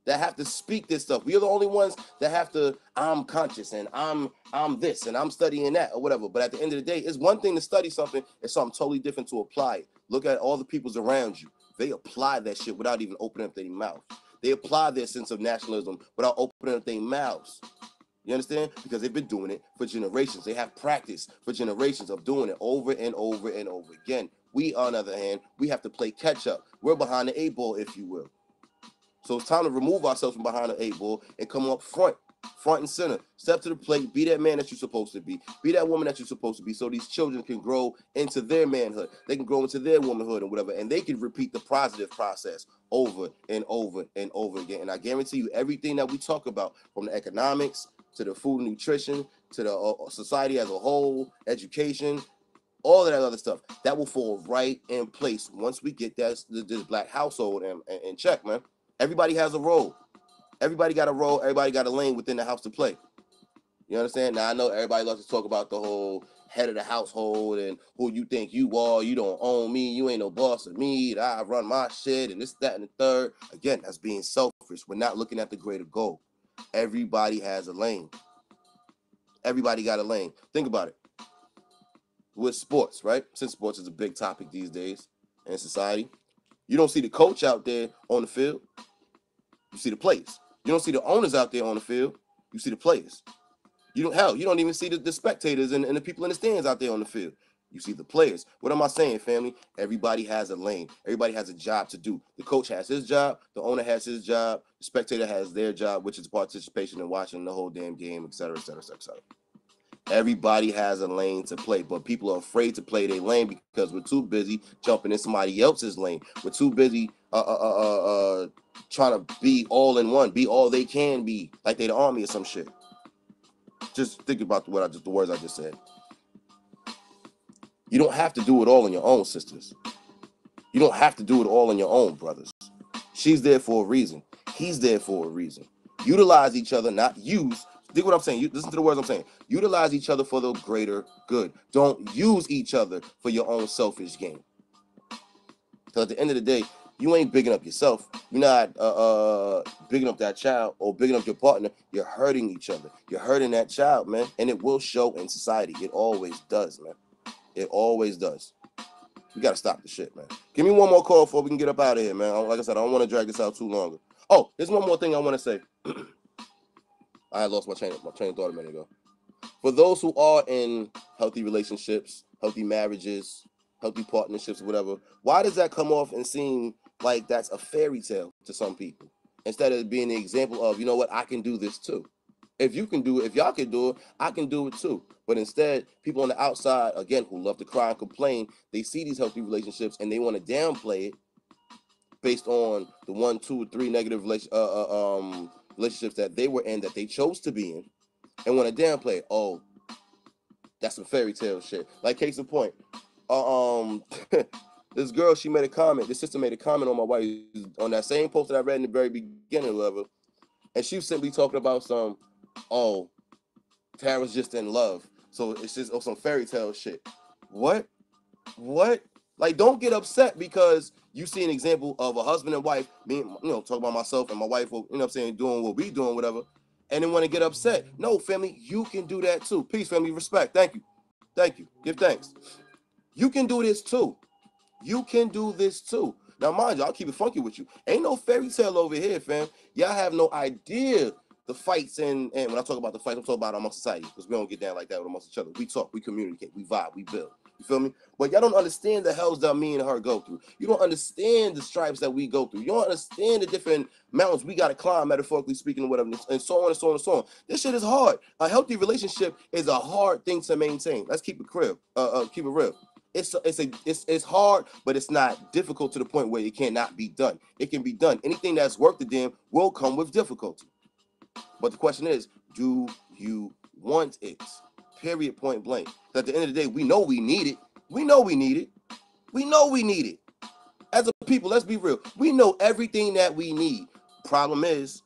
A: that have to speak this stuff. We are the only ones that have to, I'm conscious and I'm this and I'm studying that or whatever. But at the end of the day, it's one thing to study something. It's something totally different to apply it. Look at all the peoples around you. They apply that shit without even opening up their mouth. They apply their sense of nationalism without opening up their mouths. You understand? Because they've been doing it for generations. They have practice for generations of doing it over and over and over again. We, on the other hand, we have to play catch up. We're behind the 8-ball, if you will. So it's time to remove ourselves from behind the 8-ball and come up front and center. Step to the plate. Be that man that you're supposed to be. Be that woman that you're supposed to be, so these children can grow into their manhood. They can grow into their womanhood and whatever, and they can repeat the positive process over and over and over again. And I guarantee you, everything that we talk about, from the economics to the food and nutrition to the society as a whole, education, all of that other stuff, that will fall right in place once we get this black household in check, man. Everybody has a role. Everybody got a role. Everybody got a lane within the house to play. You understand? Now, I know everybody loves to talk about the whole head of the household and who you think you are. You don't own me. You ain't no boss of me. I run my shit and this, that, and the third. Again, that's being selfish. We're not looking at the greater goal. Everybody has a lane. Everybody got a lane. Think about it. With sports, right? Since sports is a big topic these days in society, you don't see the coach out there on the field. You see the players. You don't see the owners out there on the field. You see the players. You don't even see the spectators and the people in the stands out there on the field. You see the players. What am I saying, family? Everybody has a lane. Everybody has a job to do. The coach has his job. The owner has his job. The spectator has their job, which is participation in watching the whole damn game, et cetera, et cetera, et cetera, et cetera. Everybody has a lane to play, but people are afraid to play their lane because we're too busy jumping in somebody else's lane. We're too busy trying to be all in one, be all they can be, like they the army or some shit. Just think about the words I just said. You don't have to do it all on your own, sisters. You don't have to do it all on your own, brothers. She's there for a reason. He's there for a reason. Utilize each other, not use. Dig what I'm saying. Listen to the words I'm saying. Utilize each other for the greater good. Don't use each other for your own selfish gain. Because at the end of the day, you ain't bigging up yourself. You're not bigging up that child or bigging up your partner. You're hurting each other. You're hurting that child, man. And it will show in society. It always does, man. It always does. We got to stop the shit, man. Give me one more call before we can get up out of here, man. Like I said, I don't want to drag this out too long. Oh, there's one more thing I want to say. I lost my train of thought a minute ago. For those who are in healthy relationships, healthy marriages, healthy partnerships, whatever, why does that come off and seem like that's a fairy tale to some people, instead of being the example of, you know what, I can do this too. If you can do it, if y'all can do it, I can do it too. But instead, people on the outside, again, who love to cry and complain, they see these healthy relationships and they want to downplay it based on the 1, 2, 3 negative relationships that they were in, that they chose to be in, and want to downplay it. Oh, that's some fairy tale shit. Like, case in point, this girl, she made a comment. This sister made a comment on my wife on that same post that I read in the very beginning, whatever. And she was simply talking about oh, Tara's just in love. So it's just some fairy tale shit. What? Like, don't get upset because you see an example of a husband and wife, me, talking about myself and my wife, doing what we doing, whatever, and then want to get upset. No, family, you can do that too. Peace, family, respect. Thank you. Thank you. Give thanks. You can do this too. You can do this too. Now, mind you, I'll keep it funky with you. Ain't no fairy tale over here, fam. Y'all have no idea the fights and when I talk about the fights, I'm talking about amongst society because we don't get down like that with amongst each other. We talk, we communicate, we vibe, we build. You feel me? But y'all don't understand the hells that me and her go through. You don't understand the stripes that we go through. You don't understand the different mountains we got to climb, metaphorically speaking, or whatever, and so on and so on and so on. This shit is hard. A healthy relationship is a hard thing to maintain. Let's keep it keep it real. It's hard, but it's not difficult to the point where it cannot be done. It can be done. Anything that's worth the damn will come with difficulty. But the question is, do you want it? Period, point blank. At the end of the day, we know we need it. We know we need it. We know we need it. As a people, let's be real. We know everything that we need. Problem is,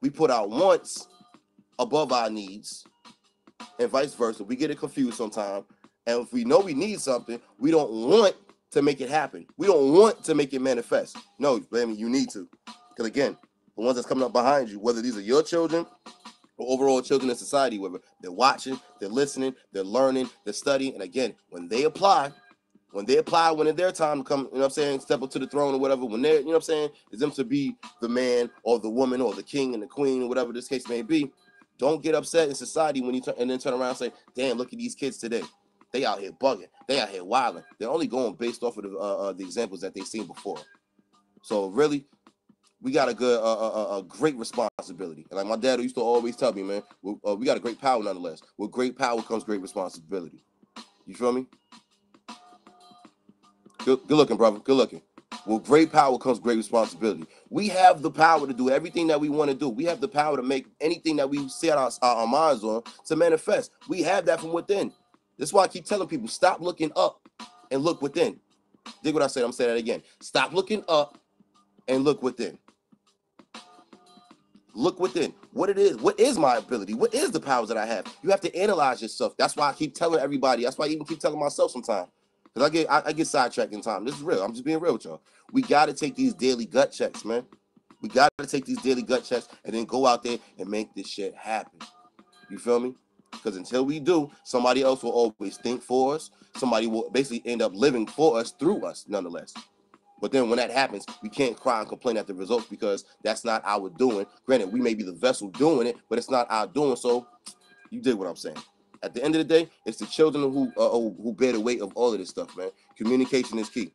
A: we put our wants above our needs, and vice versa. We get it confused sometimes. And if we know we need something, we don't want to make it happen. We don't want to make it manifest. No, I mean, you need to. Because again, the ones that's coming up behind you, whether these are your children or overall children in society, whether they're watching, they're listening, they're learning, they're studying. And again, when they apply, when it's their time to come, you know what I'm saying, step up to the throne or whatever, when they're, you know what I'm saying, it's them to be the man or the woman or the king and the queen or whatever this case may be. Don't get upset in society when you and then turn around and say, damn, look at these kids today. They out here bugging. They out here wilding. They're only going based off of the examples that they've seen before. So really, we got a great responsibility. And like my dad used to always tell me, man, we got a great power nonetheless. With great power comes great responsibility. You feel me? Good looking, brother. Good looking. With great power comes great responsibility. We have the power to do everything that we want to do. We have the power to make anything that we set our minds on to manifest. We have that from within. That's why I keep telling people, stop looking up and look within. Dig what I said? I'm saying that again. Stop looking up and look within. Look within. What it is. What is my ability? What is the powers that I have? You have to analyze yourself. That's why I keep telling everybody. That's why I even keep telling myself sometimes. Because I get sidetracked in time. This is real. I'm just being real with y'all. We got to take these daily gut checks, man. We got to take these daily gut checks and then go out there and make this shit happen. You feel me? Because until we do, somebody else will always think for us. Somebody will basically end up living for us through us, nonetheless. But then when that happens, we can't cry and complain at the results because that's not our doing. Granted, we may be the vessel doing it, but it's not our doing. So you dig what I'm saying. At the end of the day, it's the children who bear the weight of all of this stuff, man. Communication is key.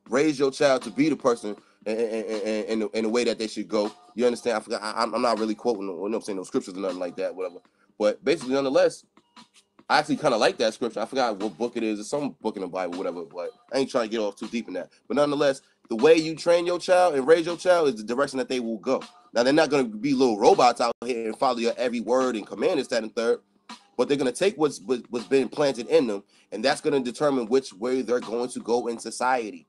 A: Raise your child to be the person in the way that they should go. You understand? I forgot. I'm not really quoting, I'm saying no scriptures or nothing like that, whatever. But basically, nonetheless, I actually kind of like that scripture. I forgot what book it is. It's some book in the Bible, whatever. But I ain't trying to get off too deep in that. But nonetheless, the way you train your child and raise your child is the direction that they will go. Now, they're not going to be little robots out here and follow your every word and command, this, that, and third. But they're going to take what's been planted in them, and that's going to determine which way they're going to go in society.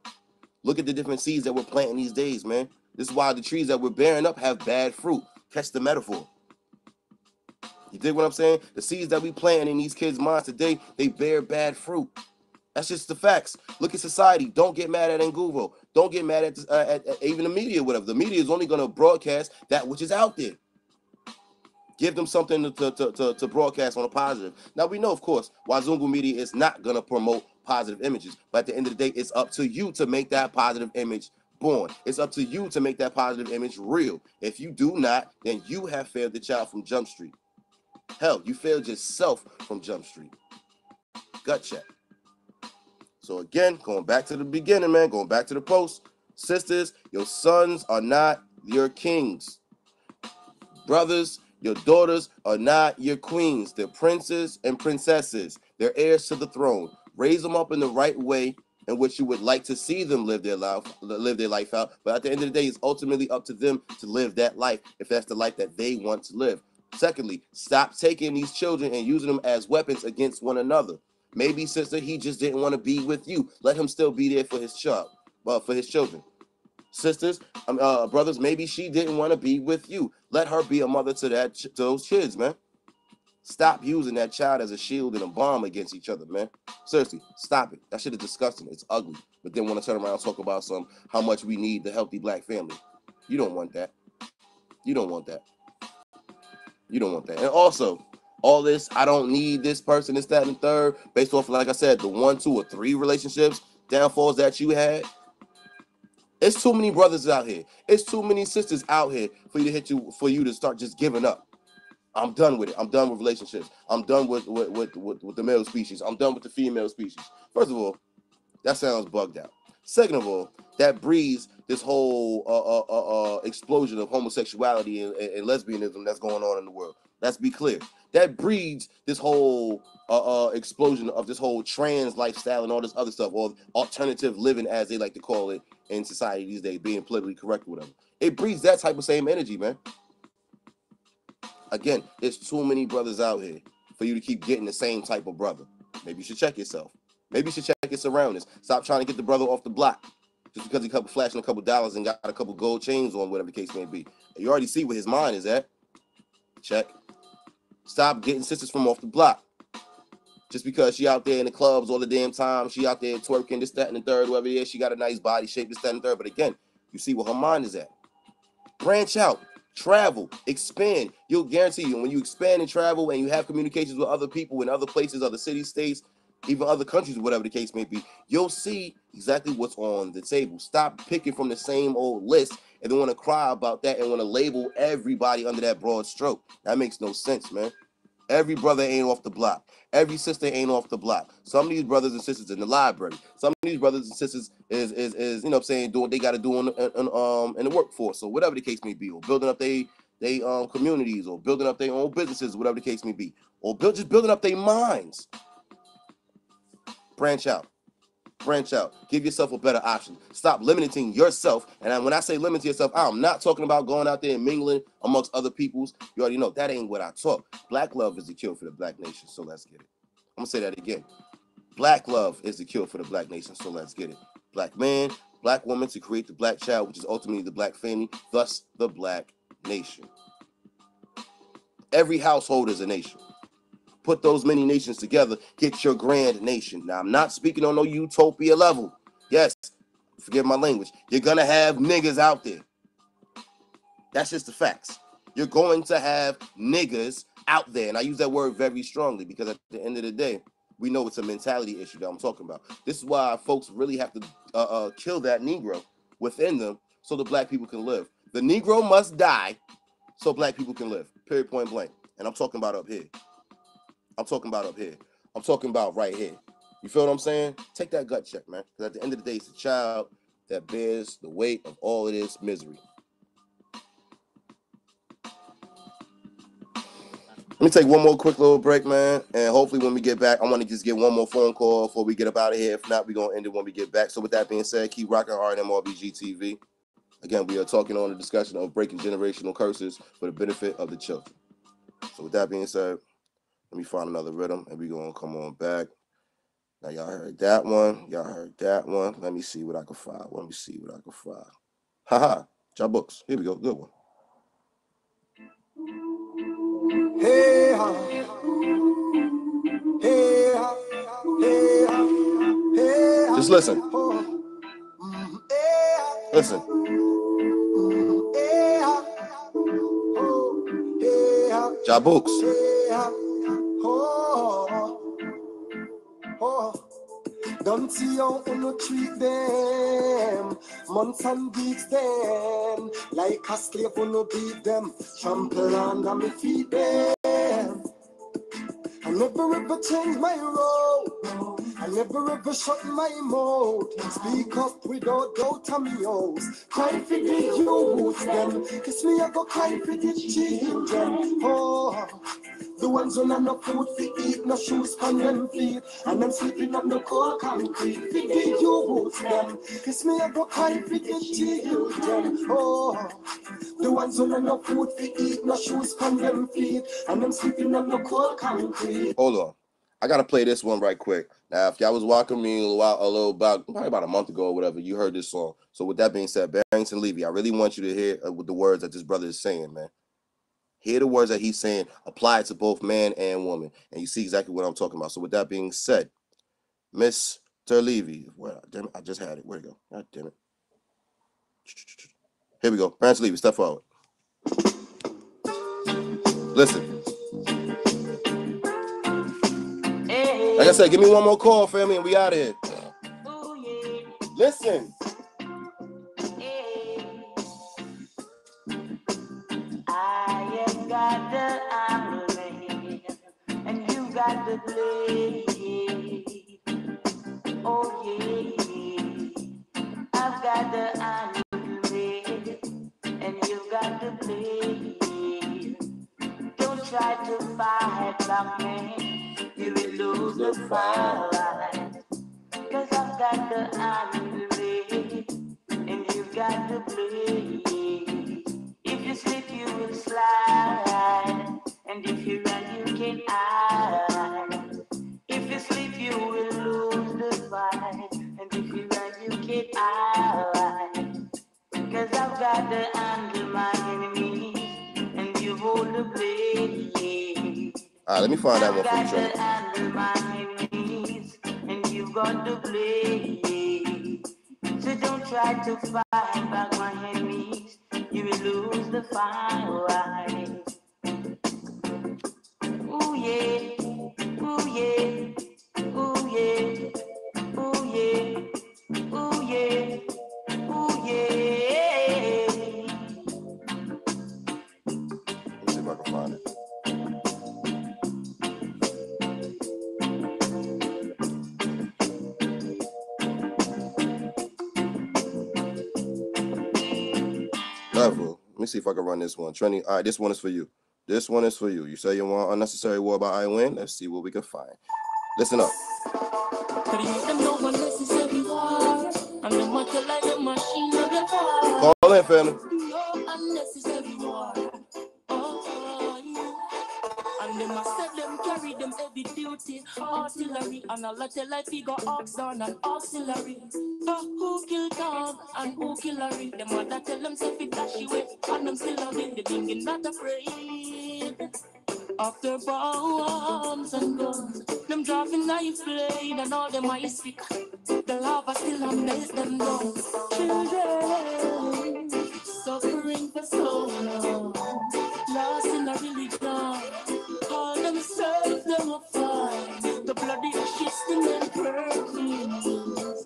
A: Look at the different seeds that we're planting these days, man. This is why the trees that we're bearing up have bad fruit. Catch the metaphor. You dig what I'm saying? The seeds that we plant in these kids' minds today, they bear bad fruit. That's just the facts. Look at society. Don't get mad at Nguro. Don't get mad at even the media, whatever. The media is only going to broadcast that which is out there. Give them something to broadcast on a positive. Now, we know, of course, Wazungu media is not going to promote positive images. But at the end of the day, it's up to you to make that positive image born. It's up to you to make that positive image real. If you do not, then you have failed the child from Jump Street. Hell, you failed yourself from Jump Street. Gut check. So again, going back to the beginning, man, going back to the post. Sisters, your sons are not your kings. Brothers, your daughters are not your queens. They're princes and princesses. They're heirs to the throne. Raise them up in the right way in which you would like to see them live their life out. But at the end of the day, it's ultimately up to them to live that life if that's the life that they want to live. Secondly, stop taking these children and using them as weapons against one another. Maybe, sister, he just didn't want to be with you. Let him still be there for his child, for his children. Sisters, brothers, maybe she didn't want to be with you. Let her be a mother to those kids, man. Stop using that child as a shield and a bomb against each other, man. Seriously, stop it. That shit is disgusting. It's ugly. But then want to turn around and talk about how much we need the healthy black family. You don't want that. You don't want that. You don't want that. And also, All this, I don't need this person, this, that, and the third, based off, like I said, the 1, 2, or 3 relationships, downfalls that you had. It's too many brothers out here. It's too many sisters out here for you to start just giving up. I'm done with it. I'm done with relationships. I'm done with the male species. I'm done with the female species. First of all, that sounds bugged out. Second of all, that breeds this whole explosion of homosexuality and lesbianism that's going on in the world. Let's be clear. That breeds this whole explosion of this whole trans lifestyle and all this other stuff, or alternative living, as they like to call it in society these days, being politically correct or whatever. It breeds that type of same energy, man. Again, there's too many brothers out here for you to keep getting the same type of brother. Maybe you should check yourself. Maybe you should check your surroundings. Stop trying to get the brother off the block just because he flashing a couple dollars and got a couple gold chains on, whatever the case may be. You already see where his mind is at. Check. Stop getting sisters from off the block. Just because she out there in the clubs all the damn time, she out there twerking, this, that, and the third, whatever it is, she got a nice body shape, this, that, and the third. But again, you see where her mind is at. Branch out. Travel, expand. You'll guarantee you, when you expand and travel and you have communications with other people in other places, other cities, states, even other countries, whatever the case may be, you'll see exactly what's on the table. Stop picking from the same old list and then want to cry about that and want to label everybody under that broad stroke. That makes no sense, man. Every brother ain't off the block. Every sister ain't off the block. Some of these brothers and sisters in the library. Some of these brothers and sisters is you know what I'm saying, doing what they got to do in the workforce, or whatever the case may be, or building up they communities, or building up their own businesses, whatever the case may be, or just building up their minds. Branch out. Branch out. Give yourself a better option. Stop limiting yourself. And when I say limit yourself, I'm not talking about going out there and mingling amongst other peoples. You already know that ain't what I talk. Black love is the cure for the black nation. So let's get it. I'm gonna say that again. Black love is the cure for the black nation. So let's get it. Black man, black woman to create the black child, which is ultimately the black family, thus the black nation. Every household is a nation. Put those many nations together, get your grand nation. Now, I'm not speaking on no utopia level. Yes, forgive my language. You're going to have niggas out there. That's just the facts. You're going to have niggas out there. And I use that word very strongly because at the end of the day, we know it's a mentality issue that I'm talking about. This is why folks really have to kill that Negro within them so the black people can live. The Negro must die so black people can live. Period, point blank. And I'm talking about up here. I'm talking about up here. I'm talking about right here. You feel what I'm saying? Take that gut check, man. Because at the end of the day, it's the child that bears the weight of all of this misery. Let me take one more quick little break, man. And hopefully when we get back, I want to just get one more phone call before we get up out of here. If not, we're going to end it when we get back. So with that being said, keep rocking RNMRBG TV. Again, we are talking on the discussion of breaking generational curses for the benefit of the children. So with that being said, let me find another rhythm and we're going to come on back. Now, y'all heard that one. Y'all heard that one. Let me see what I can find. Let me see what I can find. Haha. Job books. Here we go. Good one.
C: Hey, hey, hey, hey,
A: just listen. Listen. Job books.
C: Don't see how you treat them. Months and weeks then. Like a slave you beat them. Trample under me feet them. I never ever change my role. I never ever shut my mouth. Speak up without doubt on me house. Cry for the youth them. Kiss me I go cry for the children. Oh. The ones who have no food to eat, no shoes on them feet, and them sleeping on the cold concrete. For the youth them, kiss me I go cry for the children. Oh, the ones who have no food to eat, no shoes on them feet, and them sleeping on the cold concrete.
A: Hold on. I got to play this one right quick. Now, if y'all was walking me probably about a month ago or whatever, you heard this song. So with that being said, Barrington Levy, I really want you to hear with the words that this brother is saying, man. Hear the words that he's saying, apply it to both man and woman, and you see exactly what I'm talking about. So with that being said, Mr. Levy, well, damn it, I just had it. Where'd it go? God damn it. Here we go. Barrington Levy, step forward. Listen. I said, give me one more call, family, and we out of here.
B: Ooh, yeah.
A: Listen.
B: I have got the amulette, and you got the blade. Oh yeah, I've got the amulette, and you got the blade. Don't try to fight back, man. You will lose the fight. 'Cause I've got the amulette, and you got the blade. If you slip, you will slide, and if you run, you can hide. If you slip, you will lose the fight, and if you run, you can hide. 'Cause I've got to handle my enemies, and you hold the blade.
A: Alright, let me find that one for you,
B: I've got to handle my enemies, and you got the blade. So don't try to fight back my enemies. You will lose the fight. Ooh yeah, ooh yeah, ooh yeah, ooh yeah, ooh yeah, ooh yeah.
A: Let's see if I can find it. Level. Let me see if I can run this one. Trini, all right, this one is for you. This one is for you. You say you want unnecessary war about I win? Let's see what we can find. Listen up. Call in, family.
B: And them a set them carry them heavy duty artillery, and a lot of like figure ox down and auxiliary. Who kill Tom and who kill Larry? Them mother tell them say fi dash away, and them still out in the binging not afraid. After bombs and guns, them driving knife blade and all them ice pick. The lava still a melt them down. Children suffering for so long, lost in a religion. All them serve them a fight. The bloody shifting and perfumes.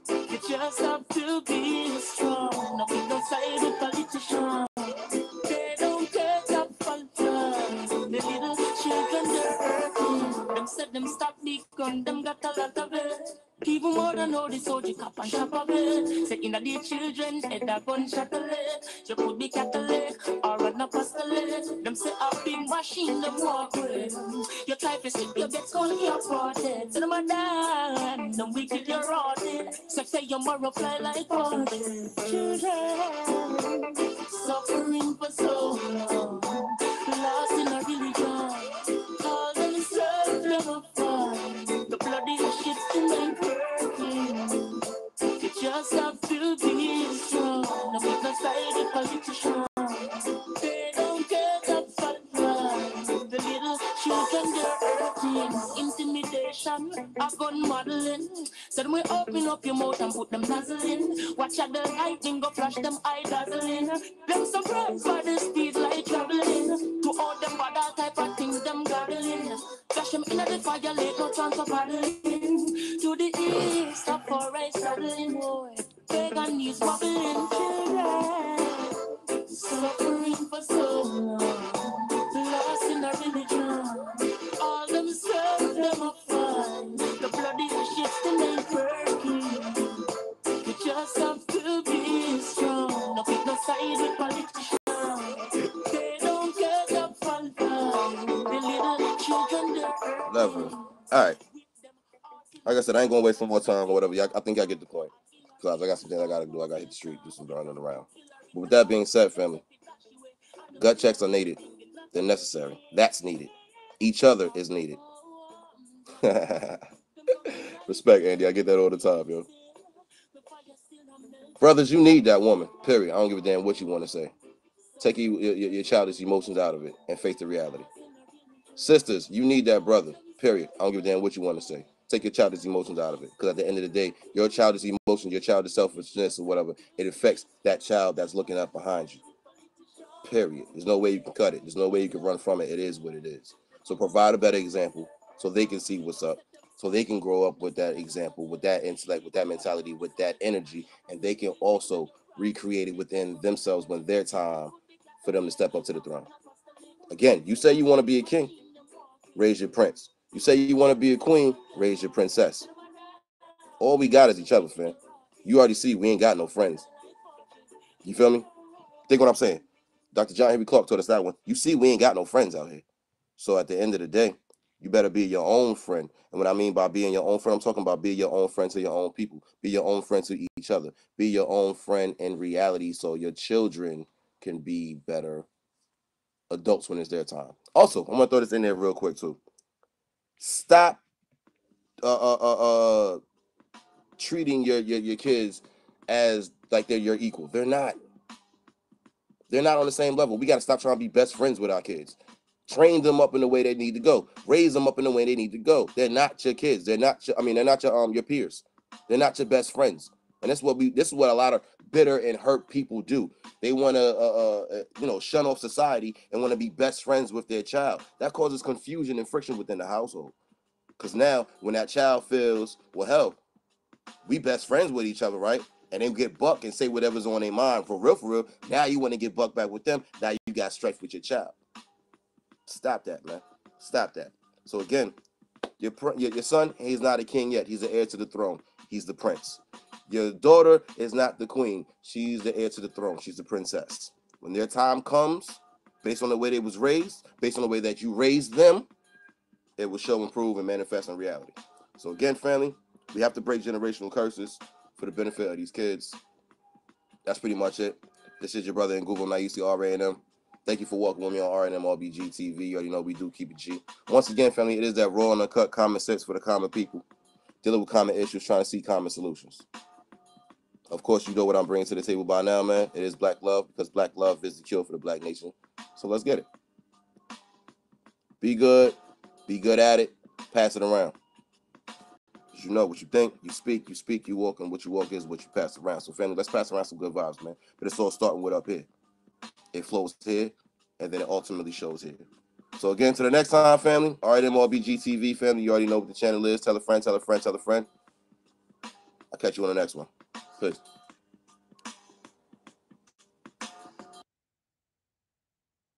B: You just have to be strong. Nothing outside the politician. They don't take up for time. The little children they're hurting. Them said them stop the gun. Them got a lot of it. Even more than all the soldier cap and chop of it. Say in the children's head a gunshot a leg. You could be Catholic or an apostolic. Them say a big machine them walk with. You try to slip, you get called your parted. So them a die, them wicked you're rotted. Say your moral fly like parted. Children suffering for so long, lost in a religion. All them serve them a fight. The bloody shit in them perfume. You just have to be strong. No make no side the politician. They don't get up for pride. The little children they're hurting. Intimidation, a gun modeling. So we open up your mouth and put them nozzle in. Watch out the lightning go flash them eye dazzling. Them surprised by the speed like traveling. To all them bad all type of things them gathering. Flash them in the fire late, no chance of paddling. To the east, up for right saddling, boy. Pagan knees wobbling, children suffering for so long, lost in a religion. All them serve them a fight. The bloody shifts in their perfume. You just have to be strong. No pick no side with politicians. They don't get up for fight. The little children they're
A: Level. All right. Like I said, I ain't gonna waste some more time or whatever. I think I get the point. Because I got some things I gotta do. I gotta hit the street, do some running around. But with that being said, family, gut checks are needed. They're necessary. That's needed. Each other is needed. Respect, Andy. I get that all the time, yo. Brothers, you need that woman. Period. I don't give a damn what you want to say. Take your childish emotions out of it and face the reality. Sisters, you need that brother. Period. I don't give a damn what you want to say. Take your childish emotions out of it. Because at the end of the day, your childish emotions, your childish selfishness or whatever, it affects that child that's looking up behind you. Period. There's no way you can cut it. There's no way you can run from it. It is what it is. So provide a better example so they can see what's up so they can grow up with that example, with that intellect, with that mentality, with that energy, and they can also recreate it within themselves when their time for them to step up to the throne. Again, you say you want to be a king, raise your prince. You say you want to be a queen, raise your princess. All we got is each other, fam. You already see we ain't got no friends. You feel me? Think what I'm saying. Dr. John Henry Clark taught us that one. You see we ain't got no friends out here. So at the end of the day, you better be your own friend. And what I mean by being your own friend, I'm talking about be your own friend to your own people. Be your own friend to each other. Be your own friend in reality so your children can be better adults when it's their time. Also, I'm gonna throw this in there real quick too. Stop treating your kids as like they're your equal. They're not. They're not on the same level. We got to stop trying to be best friends with our kids. Train them up in the way they need to go. Raise them up in the way they need to go. They're not your kids. They're not they're not your peers. They're not your best friends. And this is what a lot of bitter and hurt people do. They want to shun off society and want to be best friends with their child. That causes confusion and friction within the household. Because now when that child feels, well, hell, we best friends with each other, right? And they get buck and say whatever's on their mind. For real. Now you want to get buck back with them. Now you got strife with your child. Stop that, man. Stop that. So again, your son, he's not a king yet. He's the heir to the throne. He's the prince. Your daughter is not the queen. She's the heir to the throne. She's the princess. When their time comes, based on the way they was raised, based on the way that you raised them, it will show, improve, and manifest in reality. So again, family, we have to break generational curses for the benefit of these kids. That's pretty much it. This is your brother in Google, Naisi R.A.N.M. Thank you for walking with me on R&M RBG TV. You already know we do keep it G. Once again, family, it is that raw and uncut common sense for the common people. Dealing with common issues, trying to see common solutions. Of course, you know what I'm bringing to the table by now, man. It is black love, because black love is the cure for the black nation. So let's get it. Be good at it, pass it around. You know what you think, you speak, you walk, and what you walk is what you pass around. So family, let's pass around some good vibes, man. But it's all starting with up here. It flows here, and then it ultimately shows here. So again, to the next time, family. RMRBG TV, family. You already know what the channel is. Tell a friend, tell a friend, tell a friend. I'll catch you on the next one. Peace.